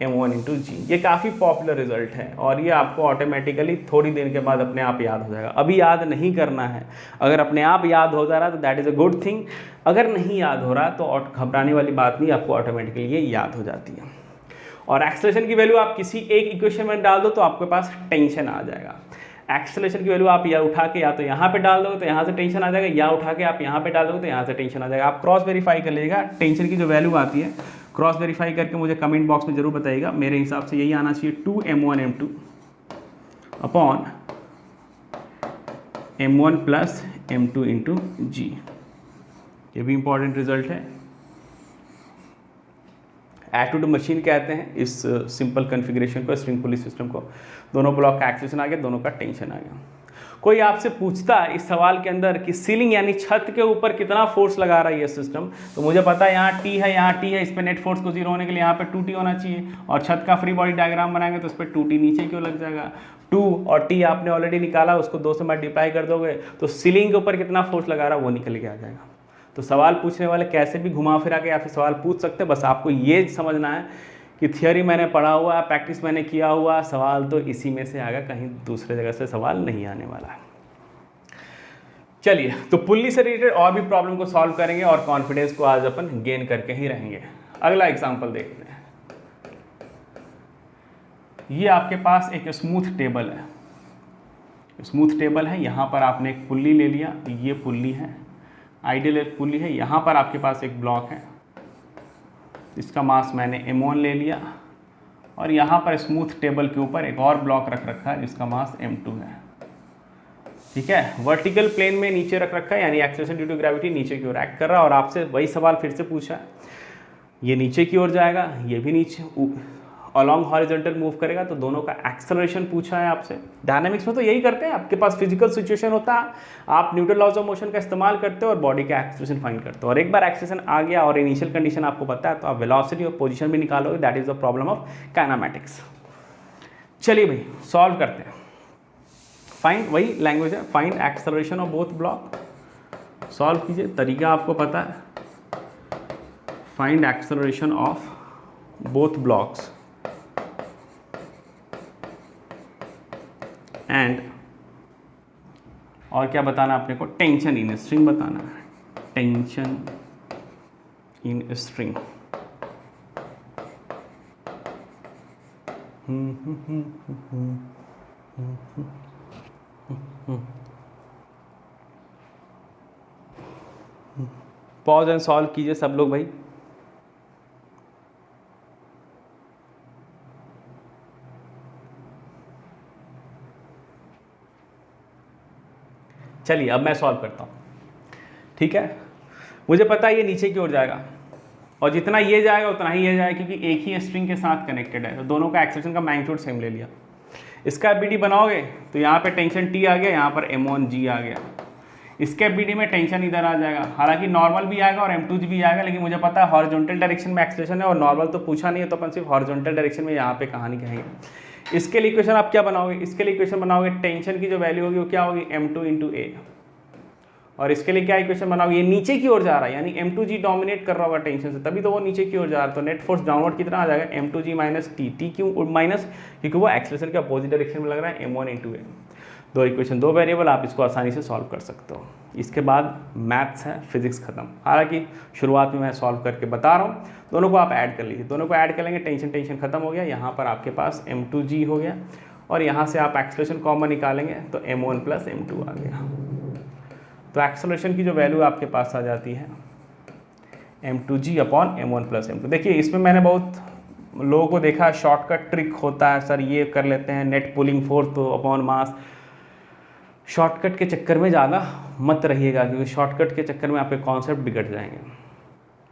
A: m1 into g. ये काफ़ी पॉपुलर रिजल्ट है और ये आपको ऑटोमेटिकली थोड़ी देर के बाद अपने आप याद हो जाएगा। अभी याद नहीं करना है, अगर अपने आप याद हो जा रहा है तो that is a good thing, अगर नहीं याद हो रहा तो घबराने वाली बात नहीं, आपको ऑटोमेटिकली ये याद हो जाती है। और एक्सेलरेशन की वैल्यू आप किसी एक इक्वेशन में डाल दो तो आपके पास टेंशन आ जाएगा। एक्सेलरेशन की वैल्यू आप या उठा के या तो यहाँ पे डाल दोगे तो यहाँ से टेंशन आ जाएगा, या उठा के आप यहाँ पे डाल दोगे तो यहाँ से टेंशन आ जाएगा। आप क्रॉस वेरीफाई कर लीजिएगा, टेंशन की जो वैल्यू आती है क्रॉस वेरीफाई करके मुझे कमेंट बॉक्स में जरूर बताइएगा। मेरे हिसाब से यही आना चाहिए 2m1 m2 upon m1 plus m2 into g. ये भी इंपॉर्टेंट रिजल्ट है। एटीट्यूड मशीन कहते हैं इस सिंपल कॉन्फ़िगरेशन को, स्ट्रिंग पुली सिस्टम को। दोनों ब्लॉक का एक्सेलरेशन आ गया, दोनों का टेंशन आ गया। कोई आपसे पूछता है इस सवाल के अंदर कि सीलिंग यानी छत के ऊपर कितना फोर्स लगा रहा है ये सिस्टम, तो मुझे पता है यहाँ टी है, यहाँ टी है, इस पर नेट फोर्स को जीरो होने के लिए यहाँ पे 2t होना चाहिए, और छत का फ्री बॉडी डायग्राम बनाएंगे तो उस पर 2t नीचे क्यों लग जाएगा। 2 और t आपने ऑलरेडी निकाला, उसको 2 से मल्टीप्लाई कर दोगे तो सीलिंग के ऊपर कितना फोर्स लगा रहा है वो निकल के आ जाएगा। तो सवाल पूछने वाले कैसे भी घुमा फिरा के आपसे सवाल पूछ सकते हैं, बस आपको ये समझना है कि थियोरी मैंने पढ़ा हुआ, प्रैक्टिस मैंने किया हुआ, सवाल तो इसी में से आएगा, कहीं दूसरे जगह से सवाल नहीं आने वाला है। चलिए, तो पुल्ली से रिलेटेड और भी प्रॉब्लम को सॉल्व करेंगे और कॉन्फिडेंस को आज अपन गेन करके ही रहेंगे। अगला एग्जांपल देखते हैं। ये आपके पास एक स्मूथ टेबल है, स्मूथ टेबल है, यहाँ पर आपने एक पुल्ली ले लिया, ये पुल्ली है, आइडियल एक पुल्ली है, यहाँ पर आपके पास एक ब्लॉक है, इसका मास मैंने m1 ले लिया, और यहाँ पर स्मूथ टेबल के ऊपर एक और ब्लॉक रख रखा है जिसका मास m2 है। ठीक है, वर्टिकल प्लेन में नीचे रख रखा है, यानी एक्सेलरेशन ड्यू टू ग्रेविटी नीचे की ओर एक्ट कर रहा है, और आपसे वही सवाल फिर से पूछा है, ये नीचे की ओर जाएगा, ये भी नीचे अलॉन्ग हॉरिजॉन्टल मूव करेगा, तो दोनों का एक्सेलरेशन पूछा है आपसे। डायनामिक्स में तो यही करते हैं, आपके पास फिजिकल सिचुएशन होता है, आप न्यूटन लॉज ऑफ मोशन का इस्तेमाल करते हो और बॉडी का एक्सेलरेशन फाइंड करते हो, और एक बार एक्सेलरेशन आ गया और इनिशियल कंडीशन आपको पता है तो आप वेलोसिटी और पोजीशन भी निकालोगे। That is the problem of kinematics. चलिए भाई सॉल्व करते हैं। फाइंड, वही लैंग्वेज है, find acceleration of both block. Solve कीजिए, तरीका आपको पता है, find acceleration of both blocks and, और क्या बताना अपने को, टेंशन इन स्ट्रिंग बताना है, tension in string. Pause and solve कीजिए सब लोग भाई। चलिए अब मैं सॉल्व करता हूँ। ठीक है, मुझे पता है ये नीचे की ओर जाएगा, और जितना ये जाएगा उतना ही ये जाएगा, क्योंकि एक ही स्ट्रिंग के साथ कनेक्टेड है, तो दोनों का एक्सेलरेशन का मैग्नीट्यूड सेम ले लिया। इसका बीडी बनाओगे तो यहाँ पे टेंशन टी आ गया, यहाँ पर m1g आ गया, इसके बीडी में टेंशन इधर आ जाएगा, हालांकि नॉर्मल भी आएगा और m2g भी आएगा, लेकिन मुझे पता है हॉरिजॉन्टल डायरेक्शन में एक्सेलरेशन है और नॉर्मल तो पूछा नहीं है, तो अपन सिर्फ हॉरिजॉन्टल डायरेक्शन में यहाँ पे कहानी कहेंगे। इसके लिए इक्वेशन आप क्या बनाओगे, इसके लिए इक्वेशन बनाओगे टेंशन की जो वैल्यू होगी वो क्या होगी, m2 इंटू ए, और इसके लिए क्या इक्वेशन बनाओगे, ये नीचे की ओर जा रहा है, यानी m2g डोमिनेट कर रहा होगा टेंशन से, तभी तो वो नीचे की ओर जा रहा है, तो नेट फोर्स डाउनवर्ड कितना आ जाएगा, m2g माइनस टी। टी क्यों माइनस, क्योंकि वो एक्सेलरेशन के अपोजिट डायरेक्शन में लग रहा है, m1 इंटू ए। दो इक्वेशन दो वेरिएबल, आप इसको आसानी से सॉल्व कर सकते हो। इसके बाद मैथ्स है, फिजिक्स खत्म। हालांकि शुरुआत में मैं सॉल्व करके बता रहा हूँ, दोनों को आप ऐड कर लीजिए, दोनों को ऐड कर लेंगे, टेंशन टेंशन खत्म हो गया, यहाँ पर आपके पास m2g हो गया, और यहाँ से आप एक्सेलरेशन कॉमन निकालेंगे तो m1 प्लस m2 आ गया। तो एक्सेलरेशन की जो वैल्यू आपके पास आ जाती है m2g upon m1 plus m2। देखिए इसमें मैंने बहुत लोगों को देखा शॉर्टकट ट्रिक होता है, सर ये कर लेते हैं नेट पुलिंग फोर्स तो अपॉन मास। शॉर्टकट के चक्कर में ज़्यादा मत रहिएगा, क्योंकि शॉर्टकट के चक्कर में आपके कॉन्सेप्ट बिगड़ जाएंगे।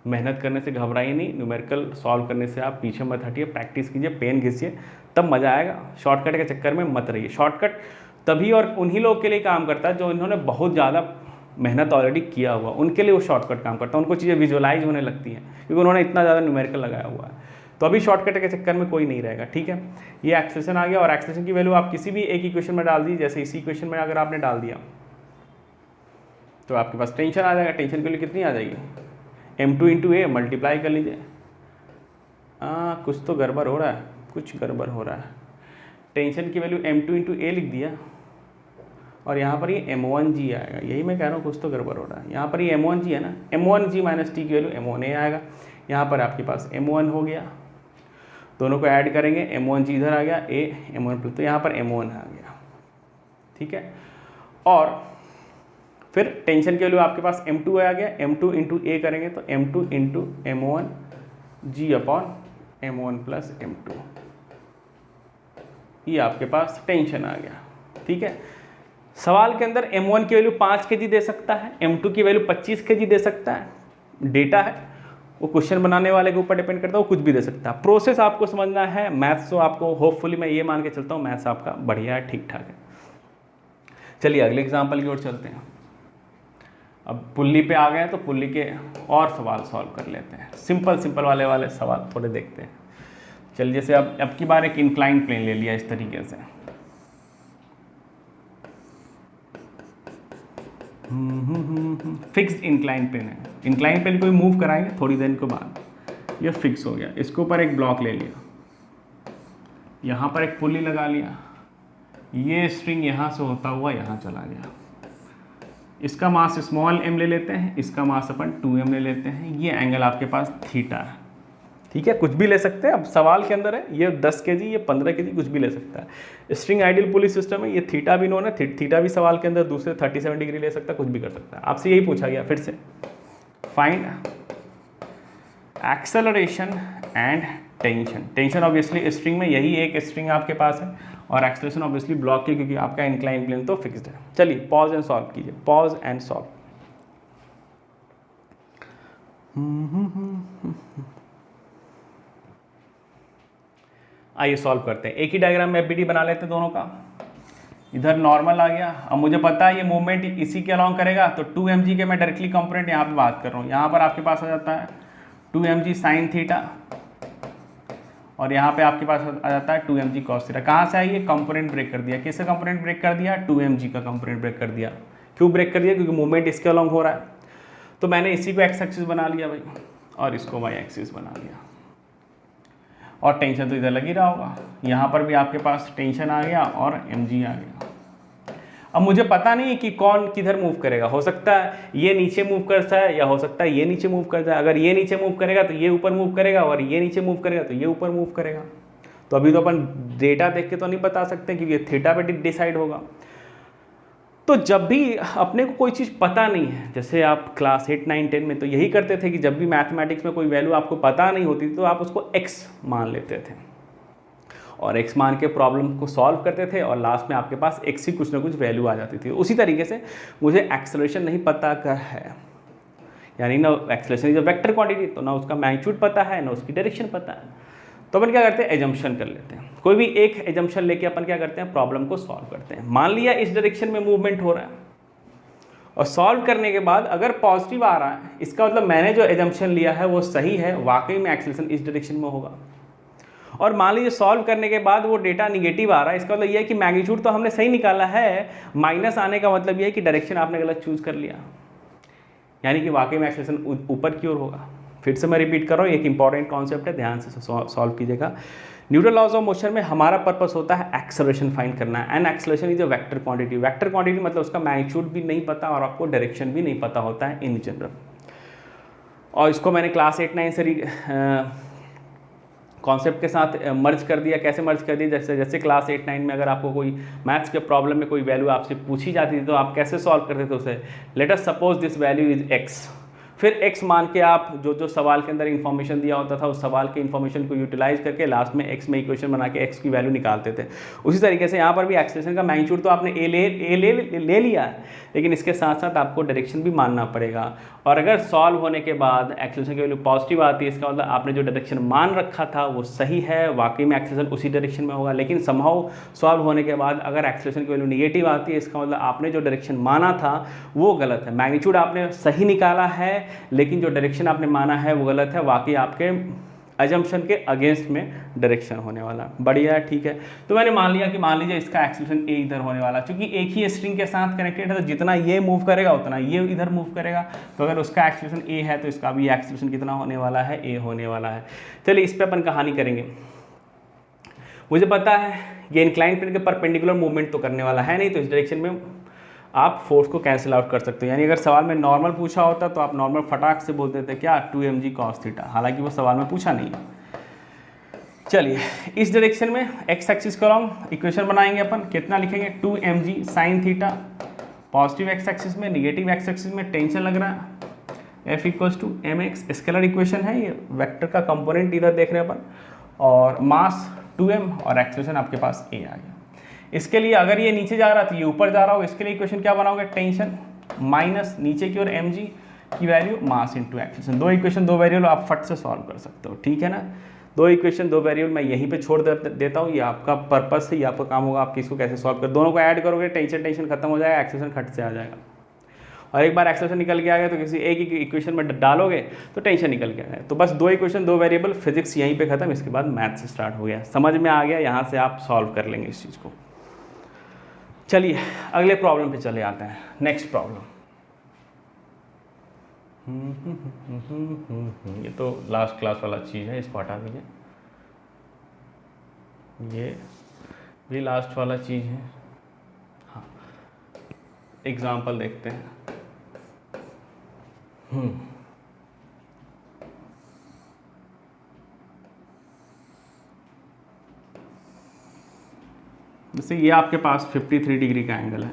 A: मेहनत करने से घबराइए नहीं, न्यूमेरिकल सॉल्व करने से आप पीछे मत हटिए, प्रैक्टिस कीजिए, पेन घिसिए, तब मज़ा आएगा। शॉर्टकट के चक्कर में मत रहिए। शॉर्टकट तभी और उन्हीं लोगों के लिए काम करता है जो इन्होंने बहुत ज़्यादा मेहनत ऑलरेडी किया हुआ, उनके लिए वो शॉर्टकट काम करता है। उनको चीज़ें विजुअलाइज होने लगती हैं क्योंकि उन्होंने इतना ज़्यादा न्यूमेरिकल लगाया हुआ है। तो अभी शॉर्टकट के चक्कर में कोई नहीं रहेगा, ठीक है। ये एक्सप्रेशन आ गया, और एक्सप्रेशन की वैल्यू आप किसी भी एक इक्वेशन में डाल दी, जैसे इसी इक्वेशन में अगर आपने डाल दिया तो आपके पास टेंशन आ जाएगा। टेंशन के लिए कितनी आ जाएगी, m2 इंटू ए, मल्टीप्लाई कर लीजिए। कुछ तो गड़बड़ हो रहा है, कुछ गड़बड़ हो रहा है। टेंशन की वैल्यू m2 इंटू ए लिख दिया, और यहाँ पर ये m1g आएगा। यही मैं कह रहा हूँ, कुछ तो गड़बड़ हो रहा है। यहाँ पर ये m1g है ना, m1g माइनस टी की वैल्यू m1a आएगा। यहाँ पर आपके पास m1 हो गया, दोनों को ऐड करेंगे, m1g इधर आ गया, a m1 प्लस, तो यहाँ पर m1 आ गया, ठीक है। और फिर टेंशन की वैल्यू आपके पास m2 आ गया, m2 इंटू ए करेंगे तो m2 into m1g upon m1 plus m2, ये आपके पास टेंशन आ गया, ठीक है। सवाल के अंदर m1 की वैल्यू 5 kg दे सकता है, m2 की वैल्यू 25 kg दे सकता है। डेटा है, वो क्वेश्चन बनाने वाले के ऊपर डिपेंड करता है, वो कुछ भी दे सकता है। प्रोसेस आपको समझना है। मैथ्स तो आपको होपफुली मैं ये मान के चलता हूँ मैथ्स आपका बढ़िया है, ठीक ठाक है। चलिए अगले एग्जाम्पल की ओर चलते हैं। अब पुल्ली पे आ गए तो पुल्ली के और सवाल सॉल्व कर लेते हैं। सिंपल वाले सवाल थोड़े देखते हैं। चलिए जैसे अब की बार एक इंक्लाइन प्लेन ले लिया इस तरीके से, फिक्स्ड इंक्लाइन प्लेन है। इंक्लाइन प्लेन को भी मूव कराएंगे थोड़ी देर के बाद, ये फिक्स हो गया। इसके ऊपर एक ब्लॉक ले लिया, यहाँ पर एक पुल्ली लगा लिया, ये स्ट्रिंग यहाँ से होता हुआ यहाँ चला गया। इसका मास स्मॉल m ले लेते हैं, इसका मास अपन 2m ले लेते हैं। ये एंगल आपके पास थीटा है, ठीक है। कुछ भी ले सकते हैं, अब सवाल के अंदर है, ये 10 kg, ये 15 kg, कुछ भी ले सकता है। स्ट्रिंग आइडियल पुली सिस्टम है, ये थीटा भी नोन है, थीटा भी सवाल के अंदर दूसरे 37 डिग्री ले सकता है, कुछ भी कर सकता है। आपसे यही पूछा गया फिर से, find acceleration and tension. Tension obviously string में यही एक स्ट्रिंग आपके पास है, और एक्सेलरेशन ऑब्वियसली ब्लॉक की, क्योंकि आपका इंक्लाइन प्लेन तो फिक्स्ड है। चलिए पॉज एंड सॉल्व कीजिए, पॉज एंड सॉल्व। आइए सॉल्व करते हैं। एक ही डायग्राम में एफबीडी बना लेते हैं दोनों का। इधर नॉर्मल आ गया। अब मुझे पता है ये मूवमेंट इसी के अलॉन्ग करेगा, तो 2mg के मैं डायरेक्टली कंपोनेंट यहाँ पे बात कर रहा हूँ। यहाँ पर आपके पास आ जाता है 2mg साइन थीटा, और यहाँ पे आपके पास आ जाता है 2mg कॉस थीटा। कहाँ से आई, ये कंपोनेंट ब्रेक कर दिया। किसका कंपोनेंट ब्रेक कर दिया, 2mg का कंपोनेंट ब्रेक कर दिया। क्यों ब्रेक कर दिया, क्योंकि मूवमेंट इसके अलॉन्ग हो रहा है। तो मैंने इसी को एक्स एक्सिस बना लिया भाई, और इसको वाई एक्सिस बना लिया, और टेंशन तो इधर लग ही रहा होगा। यहाँ पर भी आपके पास टेंशन आ गया और mg आ गया। अब मुझे पता नहीं है कि कौन किधर मूव करेगा। हो सकता है ये नीचे मूव करता है, या हो सकता है ये नीचे मूव करता है। अगर ये नीचे मूव करेगा तो ये ऊपर मूव करेगा, और ये नीचे मूव करेगा तो ये ऊपर मूव करेगा। तो अभी तो अपन डेटा देख के तो नहीं बता सकते, क्योंकि थीटा पे डिसाइड होगा। तो जब भी अपने को कोई चीज़ पता नहीं है, जैसे आप क्लास 8, 9, 10 में तो यही करते थे कि जब भी मैथमेटिक्स में कोई वैल्यू आपको पता नहीं होती थी तो आप उसको x मान लेते थे, और x मान के प्रॉब्लम को सॉल्व करते थे, और लास्ट में आपके पास x की कुछ ना कुछ वैल्यू आ जाती थी। उसी तरीके से मुझे एक्सेलरेशन नहीं पता का है, यानी ना acceleration is a vector quantity, तो ना उसका मैग्नीट्यूड पता है ना उसकी डायरेक्शन पता है। तो अपन क्या करते हैं, एजम्पशन कर लेते हैं। कोई भी एक एजम्पशन लेके अपन क्या करते हैं, प्रॉब्लम को सॉल्व करते हैं। मान लिया इस डायरेक्शन में मूवमेंट हो रहा है, और सॉल्व करने के बाद अगर पॉजिटिव आ रहा है, इसका मतलब मैंने जो एजम्पशन लिया है वो सही है, वाकई में एक्सेलरेशन इस डायरेक्शन में होगा। और मान लीजिए सॉल्व करने के बाद वो डेटा निगेटिव आ रहा है, इसका मतलब ये है कि मैग्नीट्यूड तो हमने सही निकाला है, माइनस आने का मतलब ये है कि डायरेक्शन आपने गलत चूज कर लिया, यानी कि वाकई में एक्सेलरेशन ऊपर की ओर होगा। फिर से मैं रिपीट कर रहा हूँ, एक इंपॉर्टेंट कॉन्सेप्ट है, ध्यान से सॉल्व कीजिएगा। न्यूटन लॉज ऑफ मोशन में हमारा पर्पस होता है एक्सेलरेशन फाइंड करना है, and acceleration is a vector quantity. Vector quantity मतलब उसका मैग्नीट्यूड भी नहीं पता और आपको डायरेक्शन भी नहीं पता होता है इन जनरल। और इसको मैंने क्लास 8, 9 से कॉन्सेप्ट के साथ मर्ज कर दिया। कैसे मर्ज कर दिया, जैसे क्लास 8, 9 में अगर आपको कोई मैथ्स के प्रॉब्लम में कोई वैल्यू आपसे पूछी जाती थी तो आप कैसे सॉल्व करते थे उसे। Let us suppose this value is x, फिर x मान के आप जो जो सवाल के अंदर इन्फॉर्मेशन दिया होता था उस सवाल के इन्फॉर्मेशन को यूटिलाइज करके लास्ट में x में इक्वेशन बना के x की वैल्यू निकालते थे। उसी तरीके से यहाँ पर भी एक्सेलरेशन का मैग्नीट्यूड तो आपने ले लिया है, लेकिन इसके साथ साथ आपको डायरेक्शन भी मानना पड़ेगा। और अगर सॉल्व होने के बाद एक्सेलरेशन की वैल्यू पॉजिटिव आती है, इसका मतलब आपने जो डायरेक्शन मान रखा था वो सही है, वाकई में एक्सेलरेशन उसी डायरेक्शन में होगा। लेकिन समहाउ सॉल्व होने के बाद अगर एक्सेलरेशन की वैल्यू निगेटिव आती है, इसका मतलब आपने जो डायरेक्शन माना था वो गलत है। मैग्नीट्यूड आपने सही निकाला है, लेकिन जो डायरेक्शन आपने माना है वो गलत है, वाकई आपके अजम्पशन के अगेंस्ट में डायरेक्शन होने वाला। बढ़िया है, ठीक है। तो मैंने मान लिया कि मान लीजिए इसका एक्सेलरेशन ए इधर होने वाला, क्योंकि एक ही स्ट्रिंग के साथ कनेक्टेड है तो जितना ये मूव करेगा उतना ये इधर मूव करेगा। तो अगर उसका एक्सेलरेशन ए है तो इसका भी एक्सेलरेशन कितना होने वाला है, ए होने वाला है। चलिए इस पर अपन कहानी करेंगे। मुझे पता है ये इंक्लाइन प्लेन के परपेंडिकुलर मूवमेंट तो करने वाला है नहीं, तो इस डायरेक्शन में आप फोर्स को कैंसिल आउट कर सकते हो। यानी अगर सवाल में नॉर्मल पूछा होता तो आप नॉर्मल फटाक से बोल देते क्या 2mg cos थीटा, हालांकि वो सवाल में पूछा नहीं है। चलिए इस डायरेक्शन में एक्स एक्सिस को अलॉन्ग इक्वेशन बनाएंगे अपन, कितना लिखेंगे 2mg sin theta, positive X axis में, निगेटिव एक्स एक्सिस में टेंशन लग रहा है, F = mx स्केलर इक्वेशन है, ये वेक्टर का कंपोनेंट इधर देख रहे हैं अपन, और मास 2m और एक्सेलरेशन आपके पास a आ गया। इसके लिए अगर ये नीचे जा रहा तो ये ऊपर जा रहा हो, इसके लिए इक्वेशन क्या बनाओगे, टेंशन माइनस नीचे की ओर mg की वैल्यू मास इंटू एक्सेलरेशन। दो इक्वेशन दो वेरिएबल आप फट से सॉल्व कर सकते हो, ठीक है ना। दो इक्वेशन दो वेरिएबल मैं यहीं पे छोड़ देता हूँ, ये आपका पर्पस है, ये आपका काम होगा, आप किसको कैसे सॉल्व कर, दोनों को ऐड करोगे टेंशन खत्म हो जाएगा, एक्सेलरेशन खट से आ जाएगा। और एक बार एक्सेलरेशन निकल के आ गया तो किसी एक ही इक्वेशन में डालोगे तो टेंशन निकल के आ गया। तो बस दो इक्वेशन दो वेरिएबल, फिजिक्स यहीं पे खत्म, इसके बाद मैथ से स्टार्ट हो गया। समझ में आ गया, यहाँ से आप सॉल्व कर लेंगे इस चीज़ को। चलिए अगले प्रॉब्लम पे चले आते हैं, नेक्स्ट प्रॉब्लम। ये तो लास्ट क्लास वाला चीज़ है, इसको हटा दीजिए, ये भी लास्ट वाला चीज़ है। हाँ, एग्जाम्पल देखते हैं। जैसे ये आपके पास 53 डिग्री का एंगल है,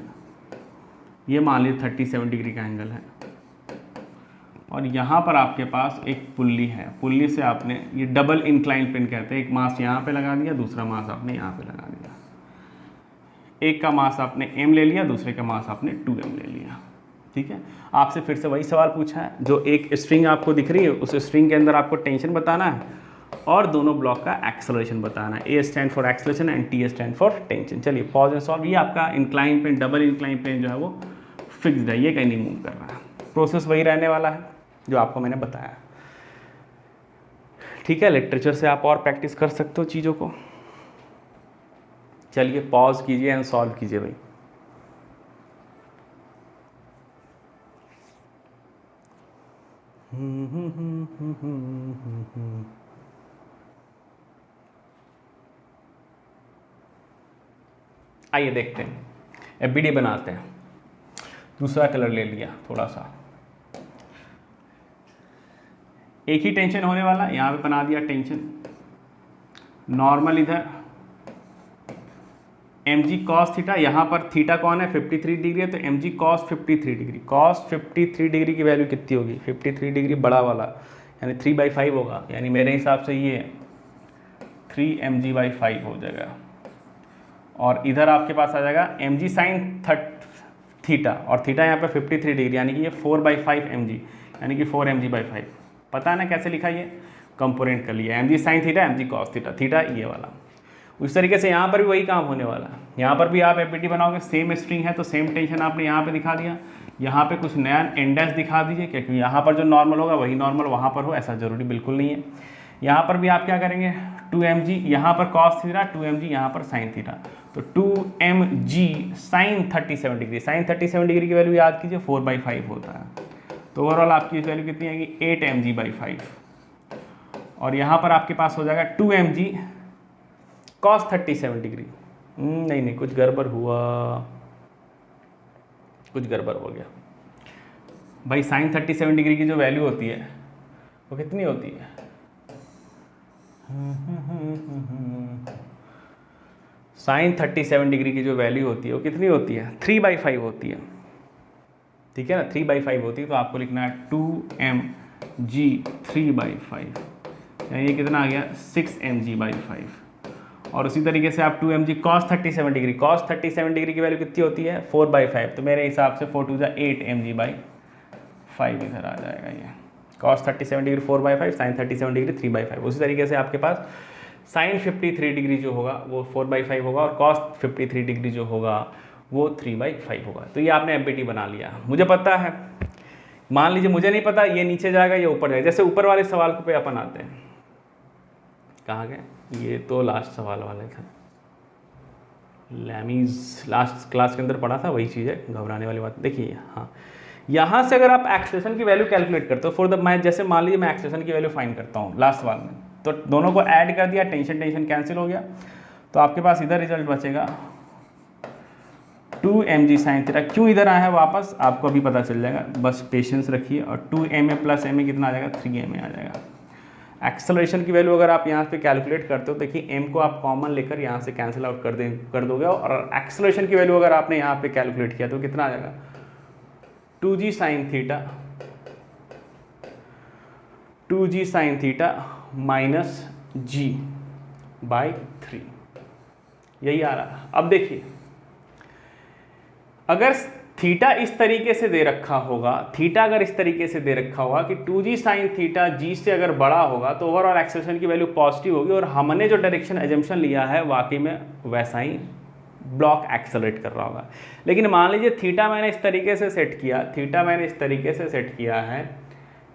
A: ये मान लीजिए 37 डिग्री का एंगल है, और यहाँ पर आपके पास एक पुल्ली है, पुल्ली से आपने ये डबल इंक्लाइन प्लेन कहते हैं, एक मास यहाँ पे लगा दिया, दूसरा मास आपने यहाँ पे लगा दिया। एक का मास आपने m ले लिया, दूसरे का मास आपने 2m ले लिया, ठीक है। आपसे फिर से वही सवाल पूछा है, जो एक स्ट्रिंग आपको दिख रही है उस स्ट्रिंग के अंदर आपको टेंशन बताना है और दोनों ब्लॉक का एक्सेलरेशन बताना है। A stand for acceleration and T stand for tension. चलिए पॉज एंड सॉल्व। ये आपका incline plane, double incline plane जो है वो फिक्स्ड है, ये कहीं नहीं मूव कर रहा है, प्रोसेस वही रहने वाला है जो आपको मैंने बताया, ठीक है। लिटरेचर से आप और प्रैक्टिस कर सकते हो चीज़ों को। चलिए पॉज कीजिए एंड सॉल्व कीजिए भाई। आइए देखते हैं, एफबीडी बनाते हैं। दूसरा कलर ले लिया थोड़ा सा, एक ही टेंशन होने वाला, यहाँ पे बना दिया टेंशन, नॉर्मल इधर mg cos थीटा, यहाँ पर थीटा कौन है 53 डिग्री है, तो mg cos 53 degree, cos 53 degree की वैल्यू कितनी होगी, 53 डिग्री बड़ा वाला यानी 3/5 होगा, यानी मेरे हिसाब से ये 3mg/5 हो जाएगा। और इधर आपके पास आ जाएगा mg sin थीटा, और थीटा यहाँ पे 53 डिग्री यानी कि ये 4/5 mg, यानी कि 4mg/5। पता है ना कैसे लिखा, ये कंपोनेंट कर लिया, mg sin theta mg cos theta, theta ये वाला। उस तरीके से यहाँ पर भी वही काम होने वाला है, यहाँ पर भी आप एफबीडी बनाओगे, सेम स्ट्रिंग है तो सेम टेंशन आपने यहाँ पे दिखा दिया, यहाँ पे कुछ नया इंडेक्स दिखा दीजिए, क्योंकि यहाँ पर जो नॉर्मल होगा वही नॉर्मल वहाँ पर हो, ऐसा जरूरी बिल्कुल नहीं है। यहाँ पर भी आप क्या करेंगे 2mg, यहाँ पर cos थीटा, 2mg यहाँ पर sin थीटा, तो 2mg sin 37 degree, sin 37 degree की वैल्यू याद कीजिए 4/5 होता है, तो ओवरऑल आपकी वैल्यू कितनी आएगी 8mg/5। और यहाँ पर आपके पास हो जाएगा 2mg cos 37 डिग्री। नहीं कुछ गड़बड़ हुआ, कुछ गड़बड़ हो गया भाई। sin 37 डिग्री की जो वैल्यू होती है वो कितनी होती है, sin 37 डिग्री की जो वैल्यू होती है वो कितनी होती है 3/5 होती है, ठीक है ना, 3/5 होती है, तो आपको लिखना है 2mg 3/5, यानी ये कितना आ गया 6mg/5। और उसी तरीके से आप 2mg cos 37 degree, cos 37 degree की वैल्यू कितनी होती है 4/5, तो मेरे हिसाब से 4 2 8mg/5 इधर आ जाएगा। ये cos 37 डिग्री 4/5, sin 37 डिग्री 3/5। उसी तरीके से आपके पास sin 53 डिग्री जो होगा वो 4/5 होगा, और cos 53 डिग्री जो होगा वो 3/5 होगा। तो ये आपने FBT बना लिया। मुझे पता है, मान लीजिए मुझे नहीं पता, ये नीचे जाएगा ये ऊपर जाएगा। जैसे ऊपर वाले सवाल पे अपन आते हैं, कहाँ गए, ये तो लास्ट सवाल वाले थे, लैमीज लास्ट क्लास के अंदर पढ़ा था, वही चीज़ है, घबराने वाली बात। देखिए हाँ, यहाँ से अगर आप एक्सेलेरेशन की वैल्यू कैलकुलेट करते हो फॉर द, मैं जैसे मान लीजिए मैं एक्सेलेरेशन की वैल्यू फाइंड करता हूँ लास्ट सवाल में, तो दोनों को ऐड कर दिया, टेंशन कैंसिल हो गया, तो आपके पास इधर रिजल्ट बचेगा 2mg sin थीटा। क्यों इधर आया है वापस आपको अभी पता चल जाएगा, बस पेशेंस रखिए। और 2ma प्लस ma कितना आ जाएगा 3ma आ जाएगा। एक्सेलरेशन की वैल्यू अगर आप यहाँ पे कैलकुलेट करते हो, देखिए m को आप कॉमन लेकर यहाँ से कैंसिल आउट कर दोगे, और एक्सेलरेशन की वैल्यू अगर आपने यहाँ पे कैलकुलेट किया तो कितना आ जाएगा 2g sin theta minus g/3, यही आ रहा है। अब देखिए अगर थीटा इस तरीके से दे रखा होगा, थीटा अगर इस तरीके से दे रखा होगा कि 2g sin थीटा g से अगर बड़ा होगा तो ओवरऑल एक्सेलरेशन की वैल्यू पॉजिटिव होगी, और हमने जो डायरेक्शन एजम्पशन लिया है वाकई में वैसा ही ब्लॉक एक्सेलरेट कर रहा होगा। लेकिन मान लीजिए थीटा मैंने इस तरीके से सेट किया, है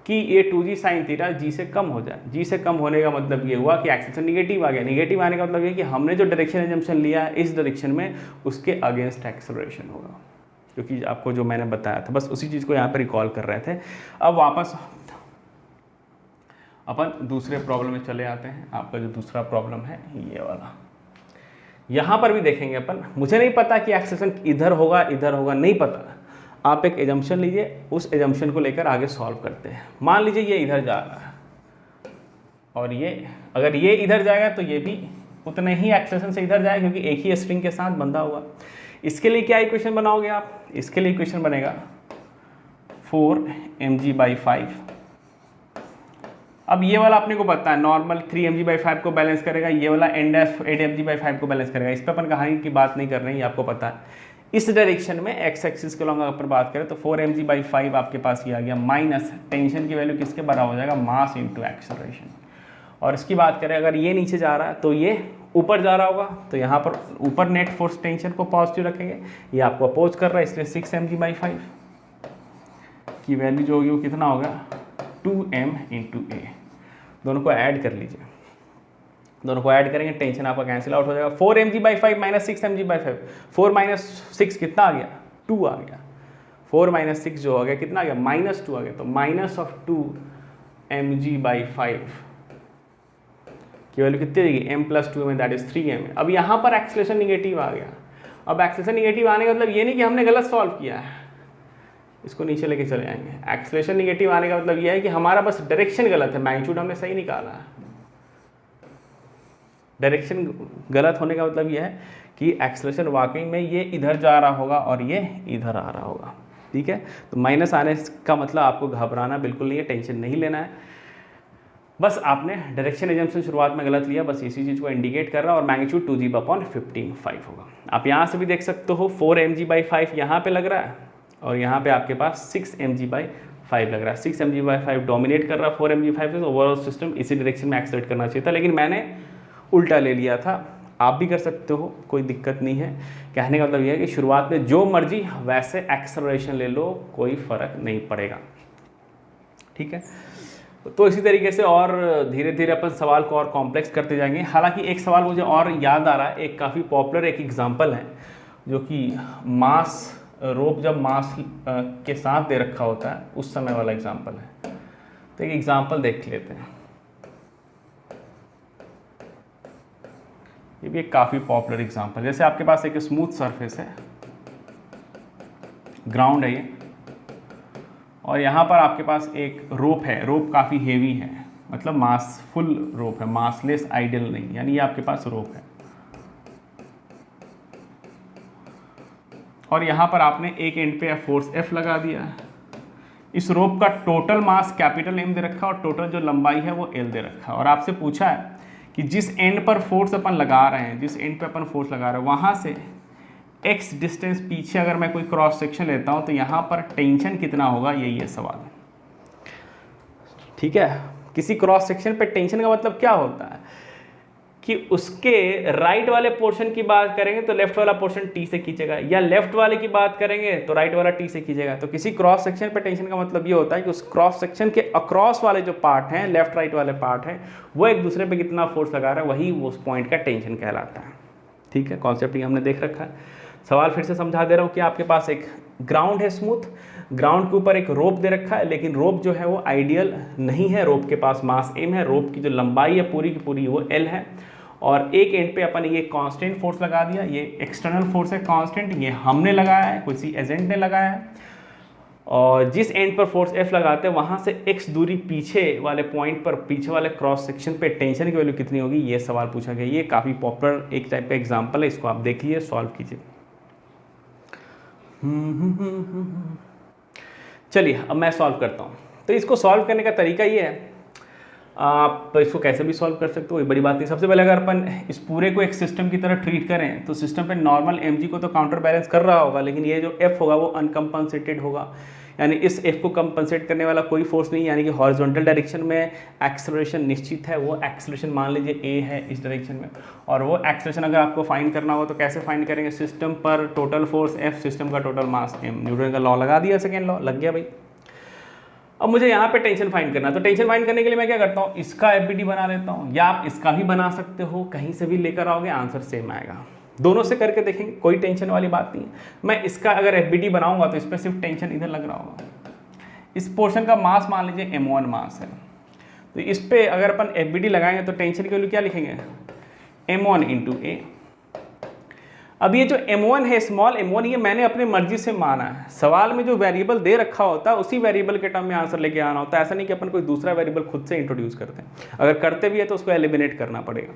A: कि ये 2g sin थीटा g से कम हो जाए। g से कम होने का मतलब ये हुआ कि एक्सेलरेशन निगेटिव आ गया। निगेटिव आने का मतलब ये कि हमने जो डायरेक्शन एजम्पशन लिया है इस डायरेक्शन में उसके अगेंस्ट एक्सेलरेशन होगा, क्योंकि आपको जो मैंने बताया था बस उसी चीज़ को यहाँ पर रिकॉल कर रहे थे। अब वापस अपन दूसरे प्रॉब्लम में चले आते हैं। आपका जो दूसरा प्रॉब्लम है ये वाला, यहाँ पर भी देखेंगे अपन। मुझे नहीं पता कि एक्सेलरेशन इधर होगा नहीं पता। आप एक एजम्पशन लीजिए, उस एजम्पशन को लेकर आगे सॉल्व करते हैं। मान लीजिए ये इधर जा रहा है, और ये अगर ये इधर जाएगा तो ये भी उतने ही एक्सेलरेशन से इधर जाएगा, क्योंकि एक ही स्ट्रिंग के साथ बंधा हुआ। इसके लिए क्या इक्वेशन बनाओगे आप, इसके लिए इक्वेशन बनेगा 4mg/5। अब ये वाला अपने को पता है नॉर्मल 3mg/5 को बैलेंस करेगा, ये वाला n-8mg/5 को बैलेंस करेगा। इस पर अपन कहानी की बात नहीं कर रहे हैं, ये आपको पता है। इस डायरेक्शन में एक्स एक्सिस के लॉन्ग अगर बात करें तो 4mg/5 आपके पास ये आ गया, माइनस टेंशन की वैल्यू किसके बराबर हो जाएगा, मास इंटू एक्सेलरेशन। और इसकी बात करें अगर ये नीचे जा रहा है तो ये ऊपर जा रहा होगा, तो यहाँ पर ऊपर नेट फोर्स टेंशन को पॉजिटिव रखेंगे। ये आपको अपोज कर रहा है, इसलिए 6mg/5 की वैल्यू जो होगी वो कितना होगा 2m × a। दोनों को ऐड कर लीजिए, दोनों को ऐड करेंगे टेंशन आपका कैंसिल आउट हो जाएगा। 4mg/5 माइनस 6mg/5, 4 माइनस 6 कितना आ गया 2 आ गया। 4 माइनस 6 जो आ गया कितना आ गया -2 आ गया। तो -2mg/5 की वैल्यू कितनी देगी m + 2 में, दैट इज 3m। अब यहाँ पर एक्सेलरेशन निगेटिव आ गया। अब एक्सेलरेशन निगेटिव आने का मतलब ये नहीं कि हमने गलत सॉल्व किया है, इसको नीचे लेके चले जाएंगे। एक्सेलरेशन निगेटिव आने का मतलब ये है कि हमारा बस डायरेक्शन गलत है, मैग्नीट्यूड हमने सही निकाला है। डायरेक्शन गलत होने का मतलब ये है कि एक्सेलरेशन वाकई में ये इधर जा रहा होगा और ये इधर आ रहा होगा, ठीक है। तो माइनस आने का मतलब आपको घबराना बिल्कुल नहीं है, टेंशन नहीं लेना है। बस आपने डायरेक्शन एजम्पशन शुरुआत में गलत लिया, बस इसी चीज़ को इंडिकेट कर रहा है। और मैग्नीट्यूड 2g/15 होगा। आप यहाँ से भी देख सकते हो 4mg/5 यहाँ पे लग रहा है, और यहाँ पे आपके पास 6mg/5 लग रहा है। 6mg/5 डोमिनेट कर रहा है 4mg/5 से। ओवरऑल सिस्टम इसी डायरेक्शन में एक्सेलरेट करना चाहिए था, लेकिन मैंने उल्टा ले लिया था। आप भी कर सकते हो, कोई दिक्कत नहीं है। कहने का मतलब यह है कि शुरुआत में जो मर्जी वैसे एक्सेलरेशन ले लो, कोई फ़र्क नहीं पड़ेगा, ठीक है। तो इसी तरीके से और धीरे धीरे अपन सवाल को और कॉम्प्लेक्स करते जाएंगे। हालांकि एक सवाल मुझे और याद आ रहा है, एक काफ़ी पॉपुलर एक एग्जांपल है, जो कि मास रोप जब मास के साथ दे रखा होता है उस समय वाला एग्जांपल है। तो एक एग्जांपल देख लेते हैं। ये भी एक काफ़ी पॉपुलर एग्जांपल। जैसे आपके पास एक स्मूथ सरफेस है, ग्राउंड है ये, और यहाँ पर आपके पास एक रोप है। रोप काफ़ी हेवी है, मतलब मासफुल रोप है, मासलेस आइडियल नहीं, यानी ये आपके पास रोप है। और यहाँ पर आपने एक एंड पे फोर्स F लगा दिया। इस रोप का टोटल मास कैपिटल M दे रखा और टोटल जो लंबाई है वो L दे रखा। और आपसे पूछा है कि जिस एंड पर फोर्स अपन लगा रहे हैं, जिस एंड पे अपन फोर्स लगा रहे हैं, वहाँ से x डिस्टेंस पीछे अगर मैं कोई क्रॉस सेक्शन लेता हूँ तो यहाँ पर टेंशन कितना होगा, यही है सवाल। ठीक है, किसी क्रॉस सेक्शन पे टेंशन का मतलब क्या होता है कि उसके राइट वाले पोर्शन की बात करेंगे तो लेफ्ट वाला पोर्शन T से खींचेगा, या लेफ्ट वाले की बात करेंगे तो राइट वाला T से खींचेगा। तो किसी क्रॉस सेक्शन पे टेंशन का मतलब ये होता है कि उस क्रॉस सेक्शन के अक्रॉस वाले जो पार्ट हैं, लेफ्ट राइट वाले पार्ट हैं, वो एक दूसरे पे कितना फोर्स लगा रहा है, वही उस पॉइंट का टेंशन कहलाता है। ठीक है, कॉन्सेप्ट ये हमने देख रखा है। सवाल फिर से समझा दे रहा हूँ कि आपके पास एक ग्राउंड है स्मूथ, ग्राउंड के ऊपर एक रोप दे रखा है, लेकिन रोप जो है वो आइडियल नहीं है। रोप के पास मास M है, रोप की जो लंबाई है पूरी की पूरी वो L है, और एक एंड पे अपन ये कांस्टेंट फोर्स लगा दिया। ये एक्सटर्नल फोर्स है कांस्टेंट, ये हमने लगाया है, किसी एजेंट ने लगाया है। और जिस एंड पर फोर्स F लगाते हैं वहाँ से x दूरी पीछे वाले पॉइंट पर, पीछे वाले क्रॉस सेक्शन पे टेंशन की वैल्यू कितनी होगी, ये सवाल पूछा गया। ये काफ़ी पॉपुलर एक टाइप का एग्जाम्पल है, इसको आप देखिए, सॉल्व कीजिए। चलिए अब मैं सॉल्व करता हूँ। तो इसको सॉल्व करने का तरीका ये है, आप इसको कैसे भी सॉल्व कर सकते हो, ये बड़ी बात नहीं। सबसे पहले अगर अपन इस पूरे को एक सिस्टम की तरह ट्रीट करें तो सिस्टम पे नॉर्मल mg को तो काउंटर बैलेंस कर रहा होगा, लेकिन ये जो f होगा वो अनकम्पनसेटेड होगा, यानी इस f को कंपनसेट करने वाला कोई फोर्स नहीं, यानी कि हॉरिजॉन्टल डायरेक्शन में एक्सेलरेशन निश्चित है। वो एक्सेलरेशन मान लीजिए a है इस डायरेक्शन में, और वो एक्सेलरेशन अगर आपको फाइंड करना हो तो कैसे फाइंड करेंगे, सिस्टम पर टोटल फोर्स F, सिस्टम का टोटल मास M, न्यूटन का लॉ लगा दिया, सेकेंड लॉ लग गया भाई। अब मुझे यहाँ पे टेंशन फाइंड करना है, तो टेंशन फाइंड करने के लिए मैं क्या करता हूँ, इसका FBD बना लेता हूँ, या आप इसका भी बना सकते हो, कहीं से भी लेकर आओगे आंसर सेम आएगा। दोनों से करके देखेंगे, कोई टेंशन वाली बात नहीं है। मैं इसका अगर FBD बनाऊंगा तो इस पर सिर्फ टेंशन इधर लग रहा होगा। इस पोर्शन का मास मान लीजिए M1 मास है, तो इस पर अगर अपन FBD लगाएंगे तो टेंशन की वैल्यू क्या लिखेंगे, M1 × A। अब ये जो M1 है, स्मॉल m1, ये मैंने अपनी मर्जी से माना है। सवाल में जो वेरिएबल दे रखा होता है उसी वेरिएबल के टर्म में आंसर लेके आना होता है। ऐसा नहीं कि अपन कोई दूसरा वेरिएबल खुद से इंट्रोड्यूस करते हैं, अगर करते भी है तो उसको एलिमिनेट करना पड़ेगा।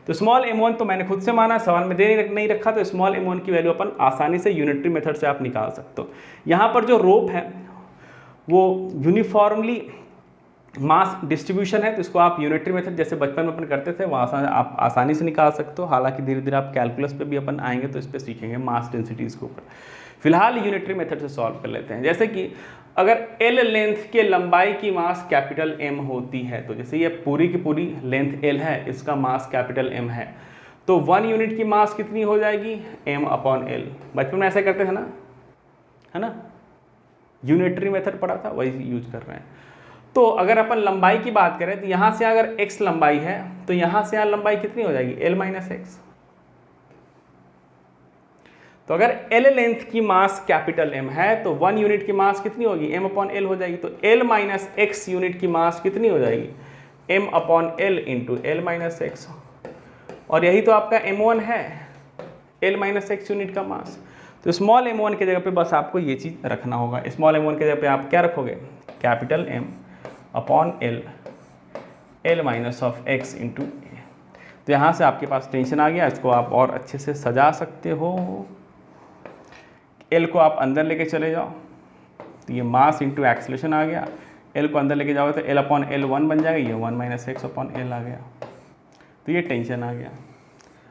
A: तो स्मॉल m1 तो मैंने खुद से माना, सवाल में दे नहीं रखा, तो स्मॉल m1 की वैल्यू अपन आसानी से यूनिटरी मेथड से आप निकाल सकते हो। यहाँ पर जो रोप है वो यूनिफॉर्मली मास डिस्ट्रीब्यूशन है, तो इसको आप यूनिटरी मेथड जैसे बचपन में अपन करते थे वहाँ आप आसानी से निकाल सकते हो। हालांकि धीरे धीरे आप कैलकुलस पे भी अपन आएंगे तो इस पर सीखेंगे मास डेंसिटीज़ के ऊपर। फिलहाल यूनिटरी मेथड से सॉल्व कर लेते हैं। जैसे कि अगर L लेंथ के लंबाई की मास कैपिटल M होती है, तो जैसे ये पूरी की पूरी लेंथ L है, इसका मास कैपिटल M है, तो 1 यूनिट की मास कितनी हो जाएगी, M/L। बचपन में ऐसे करते थे ना, है ना, यूनिटरी मेथड पढ़ा था, वही यूज कर रहे हैं। तो अगर अपन लंबाई की बात करें तो यहाँ से अगर x लंबाई है तो यहाँ से यहाँ लंबाई कितनी हो जाएगी, L - x। तो अगर L लेंथ की मास कैपिटल M है तो 1 यूनिट की मास कितनी होगी, M/L हो जाएगी। तो L - x यूनिट की मास कितनी हो जाएगी, M/L × L - x। और यही तो आपका M1 है, L - x यूनिट का मास। तो स्मॉल m1 की जगह पे बस आपको ये चीज़ रखना होगा। स्मॉल m1 की जगह पे आप क्या रखोगे, capital M/L, L - x × A। तो यहाँ से आपके पास टेंशन आ गया। इसको आप और अच्छे से सजा सकते हो। L को आप अंदर लेके चले जाओ तो ये मास इंटू एक्सेलरेशन आ गया। L को अंदर लेके जाओगे तो L/L 1 बन जाएगा, ये 1 - x/L आ गया। तो ये टेंशन आ गया।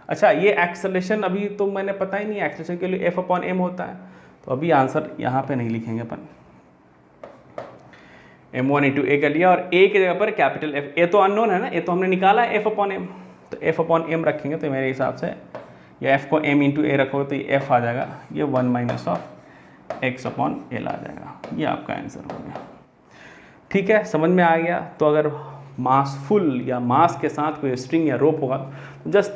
A: अच्छा, ये एक्सेलरेशन अभी तो मैंने पता ही नहीं, एक्सेलरेशन के लिए F/m होता है, तो अभी आंसर यहाँ पे नहीं लिखेंगे अपन। M1 × A कर लिया और A की जगह पर कैपिटल F। A तो अननोन है ना, A तो हमने निकाला है F/m, तो F/m रखेंगे तो मेरे हिसाब से या F को M × A रखोगे तो ये F आ जाएगा, ये 1 - x/L आ जाएगा। ये आपका आंसर हो गया। ठीक है, समझ में आ गया। तो अगर मास फुल या मास के साथ कोई स्ट्रिंग या रोप होगा तो जस्ट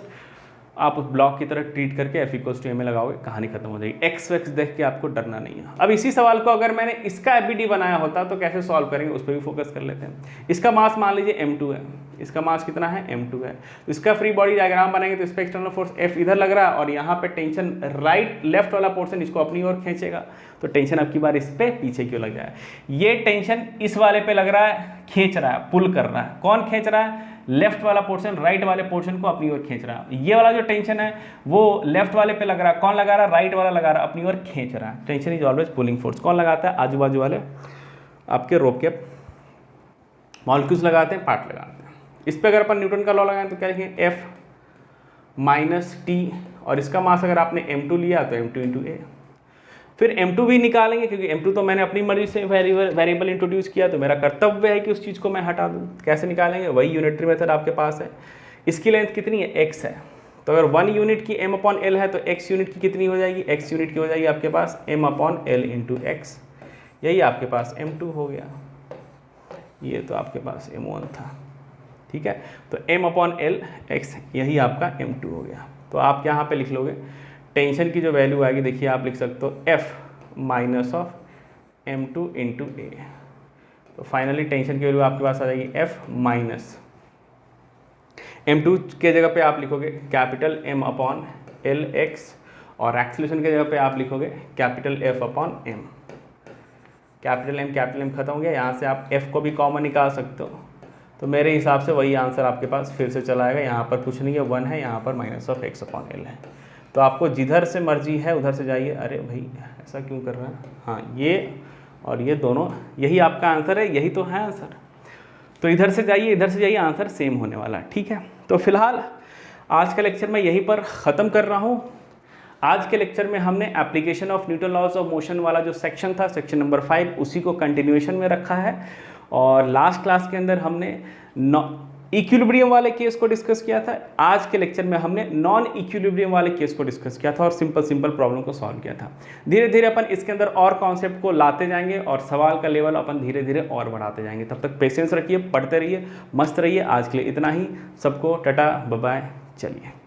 A: आप उस ब्लॉक की तरह ट्रीट करके F = m लगाओगे, कहानी खत्म हो जाएगी। x देख के आपको डरना नहीं है। अब इसी सवाल को अगर मैंने इसका FBD बनाया होता तो कैसे सॉल्व करेंगे उस पर भी फोकस कर लेते हैं। इसका मास मान लीजिए m2 है, इसका मास कितना है, m2 है। तो इसका फ्री बॉडी डायग्राम बनाएंगे तो इस पर एक्सटर्नल फोर्स F इधर लग रहा है और यहाँ पे टेंशन लेफ्ट वाला पोर्शन इसको अपनी ओर खींचेगा, तो तो टेंशन अब की बार इस पे पीछे क्यों लग जाए। ये टेंशन इस वाले पे लग रहा है, खींच रहा है, पुल कर रहा है। कौन खींच रहा है? लेफ्ट वाला पोर्शन राइट वाले पोर्शन को अपनी ओर खींच रहा है। ये वाला जो टेंशन है वो लेफ्ट वाले पे लग रहा है, कौन लगा रहा है? राइट वाला लगा रहा है, अपनी ओर खींच रहा है। Tension is always pulling force. कौन लगाता है? आजू बाजू वाले आपके रोप के मॉलिक्यूल्स लगाते हैं, पार्ट लगाते हैं। इस पे अगर अपन न्यूटन का लॉ लगाएं तो क्या लिखेंगे? F माइनस टी, और इसका मास अगर आपने m2 लिया तो m2 इंटू ए। फिर m2 भी निकालेंगे, क्योंकि m2 तो मैंने अपनी मर्जी से वेरिएबल इंट्रोड्यूस किया, तो मेरा कर्तव्य है कि उस चीज़ को मैं हटा दूँ। कैसे निकालेंगे? वही यूनिटरी मेथड आपके पास है। इसकी लेंथ कितनी है? x है। तो अगर 1 यूनिट की m/l है तो x यूनिट की कितनी हो जाएगी? x यूनिट की हो जाएगी आपके पास m/l इंटू x। यही आपके पास m2 हो गया। ये तो आपके पास m1 था, ठीक है। तो m/l x, यही आपका m2 हो गया। तो आप यहाँ पे लिख लोगे टेंशन की जो वैल्यू आएगी, देखिए आप लिख सकते हो F minus of m2 into a. तो फाइनली टेंशन की वैल्यू आपके पास आ जाएगी F माइनस m2 के जगह पे आप लिखोगे कैपिटल M/l x, और एक्सीलरेशन के जगह पे आप लिखोगे कैपिटल F/m। कैपिटल M खत्म हो गया, यहाँ से आप F को भी कॉमन निकाल सकते हो। तो मेरे हिसाब से वही आंसर आपके पास फिर से चला आएगा। यहाँ पर कुछ नहीं है, 1 है, यहाँ पर माइनस ऑफ x/l है। तो आपको जिधर से मर्जी है उधर से जाइए। अरे भाई ऐसा क्यों कर रहा है? हाँ, ये और ये दोनों, यही आपका आंसर है, यही तो है आंसर। तो इधर से जाइए, इधर से जाइए, आंसर सेम होने वाला है, ठीक है। तो फिलहाल आज का लेक्चर मैं यहीं पर ख़त्म कर रहा हूँ। आज के लेक्चर में हमने application of Newton laws of motion वाला जो सेक्शन था, सेक्शन नंबर 5, उसी को कंटिन्यूएशन में रखा है। और लास्ट क्लास के अंदर हमने इक्विलिब्रियम वाले केस को डिस्कस किया था। आज के लेक्चर में हमने नॉन इक्विलिब्रियम वाले केस को डिस्कस किया था और सिंपल प्रॉब्लम को सॉल्व किया था। धीरे धीरे अपन इसके अंदर और कॉन्सेप्ट को लाते जाएंगे और सवाल का लेवल अपन धीरे धीरे और बढ़ाते जाएंगे। तब तक पेशेंस रखिए, पढ़ते रहिए, मस्त रहिए। आज के लिए इतना ही। सबको टाटा बाय बाय, चलिए।